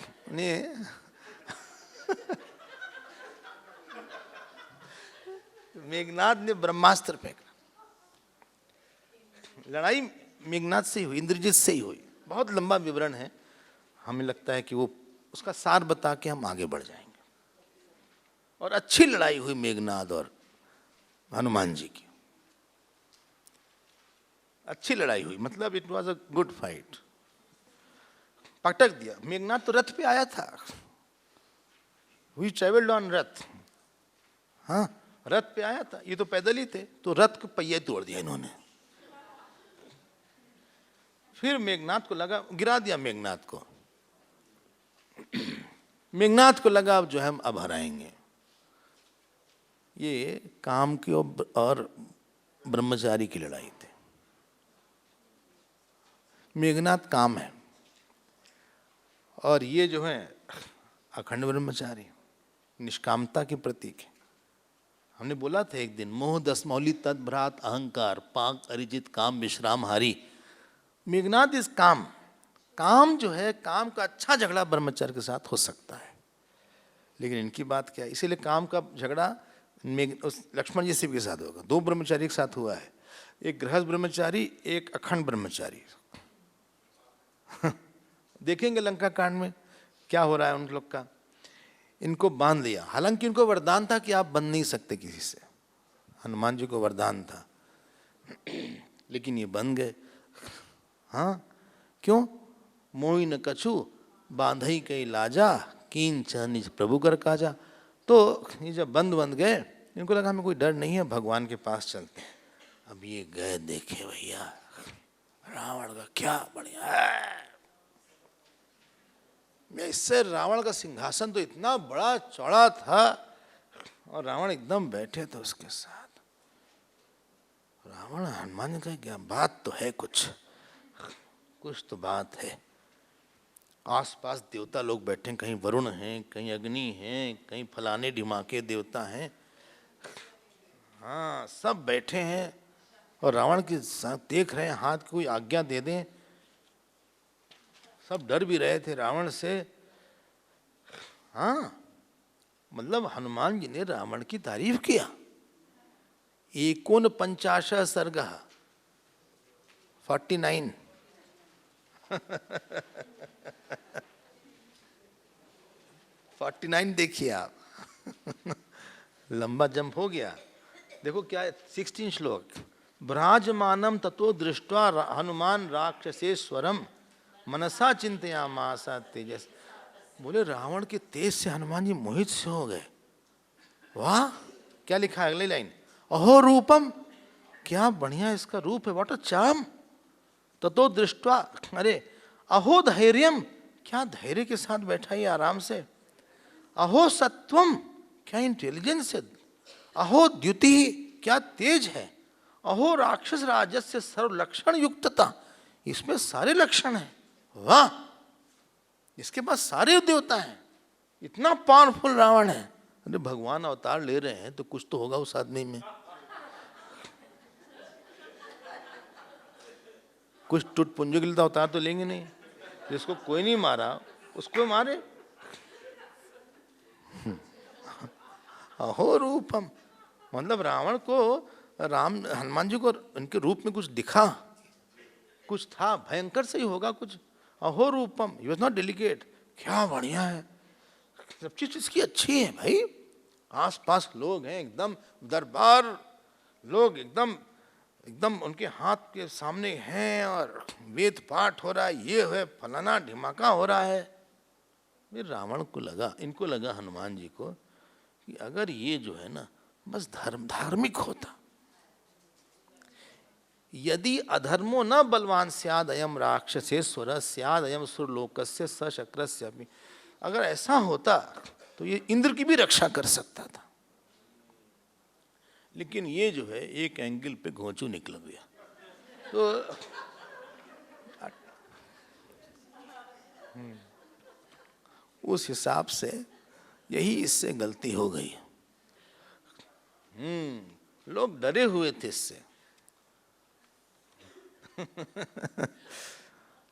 ने ब्रह्मास्त्र फेंका। लड़ाई मेघनाथ से ही हुई, इंद्रजीत से ही हुई। बहुत लंबा विवरण है, हमें लगता है कि वो उसका सार बता के हम आगे बढ़ जाएंगे। और अच्छी लड़ाई हुई मेघनाद और हनुमान जी की। अच्छी लड़ाई हुई, मतलब it was a good fight. पटक दिया। मेघनाद तो रथ पे आया था। वी ट्रेवल्ड ऑन रथ। हाँ, रथ पे आया था, ये तो पैदल ही थे। तो रथ को पहिया तोड़ दिया इन्होंने। फिर मेघनाद को लगा, गिरा दिया मेघनाद को। मेघनाद को लगा अब जो है हम अब हराएंगे। ये काम की और ब्रह्मचारी की लड़ाई थी। मेघनाद काम है और ये जो है अखंड ब्रह्मचारी, निष्कामता के प्रतीक है। हमने बोला था एक दिन, मोह दसमौली तद्भ्रात अहंकार पाक अरिजित काम विश्राम हारी। मेघनाद इस काम जो है, काम का अच्छा झगड़ा ब्रह्मचर्य के साथ हो सकता है, लेकिन इनकी बात क्या है? इसीलिए काम का झगड़ा लक्ष्मण जी से के साथ होगा। दो ब्रह्मचारी के साथ हुआ है, एक गृहस्थ ब्रह्मचारी, एक अखंड ब्रह्मचारी। देखेंगे लंका कांड में क्या हो रहा है उन लोग का। इनको बांध लिया, हालांकि इनको वरदान था कि आप बंध नहीं सकते किसी से। हनुमान जी को वरदान था, लेकिन ये बंध गए। हाँ, क्यों? मोहि न कछु बांधई कई लाजा कीन निज प्रभु कर काजा। तो ये जब बंद गए, इनको लगा हमें कोई डर नहीं है, भगवान के पास चलते हैं। अब ये गए, देखे भैया रावण का क्या बढ़िया है। इससे रावण का सिंहासन तो इतना बड़ा चौड़ा था और रावण एकदम बैठे थे उसके साथ। रावण हनुमान ने कहा क्या बात तो है, कुछ तो बात है। आसपास देवता लोग बैठे, कहीं वरुण हैं, कहीं अग्नि हैं, कहीं फलाने ढिमाके देवता हैं। हाँ, सब बैठे हैं और रावण के साथ देख रहे हैं, हाथ कोई आज्ञा दे दें। सब डर भी रहे थे रावण से। हाँ, मतलब हनुमान जी ने रावण की तारीफ किया। 49 सर्ग 49 49 देखिए आप। लंबा जंप हो गया। देखो क्या है, 16 श्लोक। भ्राजमानम ततो दृष्ट्वा हनुमान राक्षसेश्वरम मनसा चिंतयामास तेजस। बोले रावण के तेज से हनुमान जी मोहित से हो गए। वाह, क्या लिखा है अगली लाइन? अहो रूपम, क्या बढ़िया इसका रूप है, व्हाट अ चार्म। ततो दृष्टवा, अरे अहो धैर्यम, क्या धैर्य के साथ बैठा है आराम से। अहो सत्वम, क्या इंटेलिजेंस है। अहो द्युति, क्या तेज है। अहो राक्षस राजस्य सर्व लक्षण युक्तता, इसमें सारे लक्षण हैं। वाह, इसके पास सारे देवता हैं, इतना पावरफुल रावण है। अरे भगवान अवतार ले रहे हैं तो कुछ तो होगा उस आदमी में, कुछ टुटपुंजों के लिए तो अवतार तो लेंगे नहीं। जिसको कोई नहीं मारा उसको मारे। अहो रूपम, मतलब रावण को, हनुमान जी को उनके रूप में कुछ दिखा, कुछ था, भयंकर से ही होगा कुछ। अहो रूपम, ही वाज नॉट डेलिकेट, क्या बढ़िया है, सब चीज इसकी अच्छी है भाई। आसपास लोग हैं, एकदम दरबार लोग एकदम एकदम उनके हाथ के सामने हैं और वेद पाठ हो रहा है, ये है फलाना ढिमाका हो रहा है। फिर रावण को लगा, इनको लगा हनुमान जी को कि अगर ये जो है ना बस धार्मिक होता, यदि अधर्मो न बलवान स्याद अयम राक्षसेश्वर स्याद अयम सुरलोकस्य सशक्रस्य, अगर ऐसा होता तो ये इंद्र की भी रक्षा कर सकता था। लेकिन ये जो है एक एंगल पे घोंचू निकल गया, तो उस हिसाब से यही इससे गलती हो गई। लोग डरे हुए थे इससे।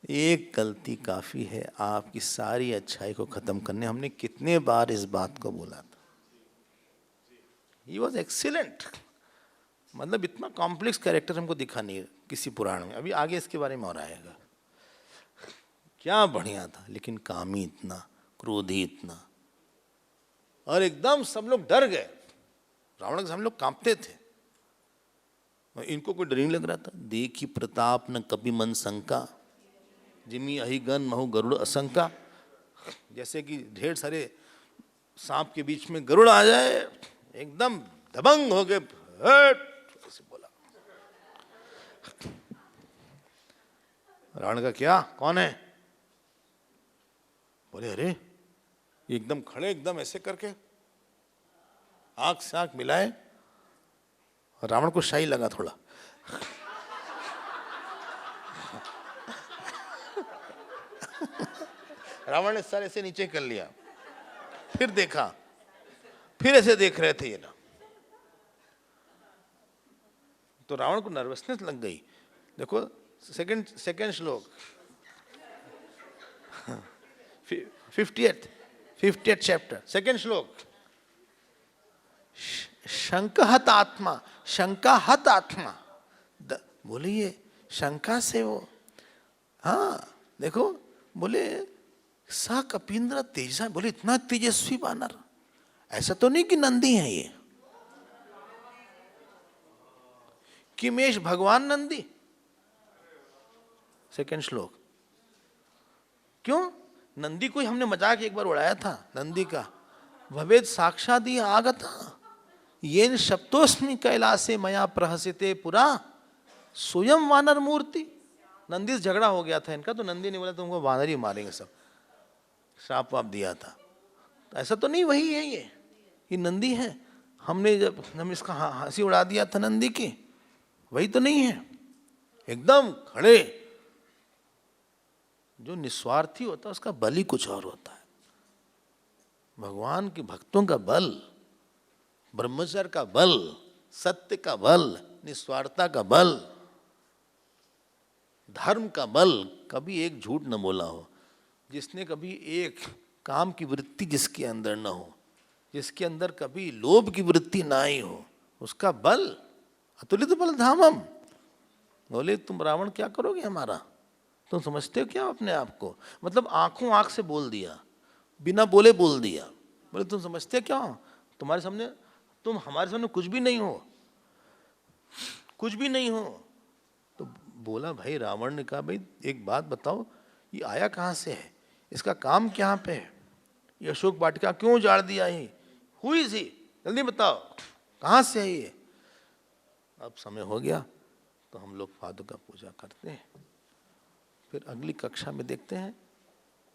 एक गलती काफी है आपकी सारी अच्छाई को खत्म करने। हमने कितने बार इस बात को बोला था। He was excellent, मतलब इतना कॉम्प्लेक्स कैरेक्टर हमको दिखा नहीं किसी पुराण में। अभी आगे इसके बारे में और आएगा। क्या बढ़िया था, लेकिन कामी इतना, क्रोधी इतना, और एकदम सब लोग डर गए। रावण के हम लोग कांपते थे, इनको कोई डर नहीं लग रहा था। देखी प्रताप न कपि मन शंका, जिमी अहिगन महु गरुड़ असंका। जैसे कि ढेर सारे सांप के बीच में गरुड़ आ जाए, एकदम दबंग हो गए, ऐसे बोला। रावण का क्या, कौन है? बोले अरे, एकदम खड़े, एकदम ऐसे करके आंख से आंख मिलाए। रावण को शाही लगा थोड़ा। रावण ने सर ऐसे नीचे कर लिया, फिर देखा, फिर ऐसे देख रहे थे ये ना, तो रावण को नर्वसनेस लग गई। देखो सेकंड श्लोक, 50th चैप्टर, सेकंड श्लोक। शंकहत आत्मा, शंका हत आत्मा, बोले ये शंका से वो, हाँ देखो, बोले सा कपींद्र तेजा, बोले इतना तेजस्वी वानर, ऐसा तो नहीं कि नंदी है ये, किमेश भगवान नंदी। सेकंड श्लोक। क्यों? नंदी को हमने मजाक एक बार उड़ाया था, नंदी का, भवेद साक्षात ही आगता येन शब्दोस्मि कैलासे मया प्रहसिते पुरा स्वयं वानर मूर्ति। नंदी से झगड़ा हो गया था इनका, तो नंदी ने बोला तुमको वानर ही मारेंगे सब, श्राप वाप दिया था। तो ऐसा तो नहीं वही है ये नंदी है। हम इसका हंसी उड़ा दिया था नंदी की, वही तो नहीं है। एकदम खड़े, जो निस्वार्थी होता है उसका बल ही कुछ और होता है। भगवान के भक्तों का बल, ब्रह्मचर्य का बल, सत्य का बल, निस्वार्थता का बल, धर्म का बल, कभी एक झूठ न बोला हो, जिसने कभी एक काम की वृत्ति जिसके अंदर न हो, जिसके अंदर कभी लोभ की वृत्ति ना आई हो, उसका बल अतुलित बल धामम। बोले तुम रावण क्या करोगे हमारा, तुम समझते हो क्या अपने आप को? मतलब आंखों आंख से बोल दिया, बिना बोले बोल दिया। बोले तुम समझते क्या, तुम्हारे सामने, तुम हमारे सामने कुछ भी नहीं हो, कुछ भी नहीं हो। तो बोला भाई, रावण ने कहा भाई एक बात बताओ, ये आया कहाँ से है, इसका काम क्या पे है, ये अशोक वाटिका क्यों उजाड़ दिया है, हु इज ही, जल्दी बताओ कहाँ से है ये। अब समय हो गया तो हम लोग पादुका पूजा करते हैं। फिर अगली कक्षा में देखते हैं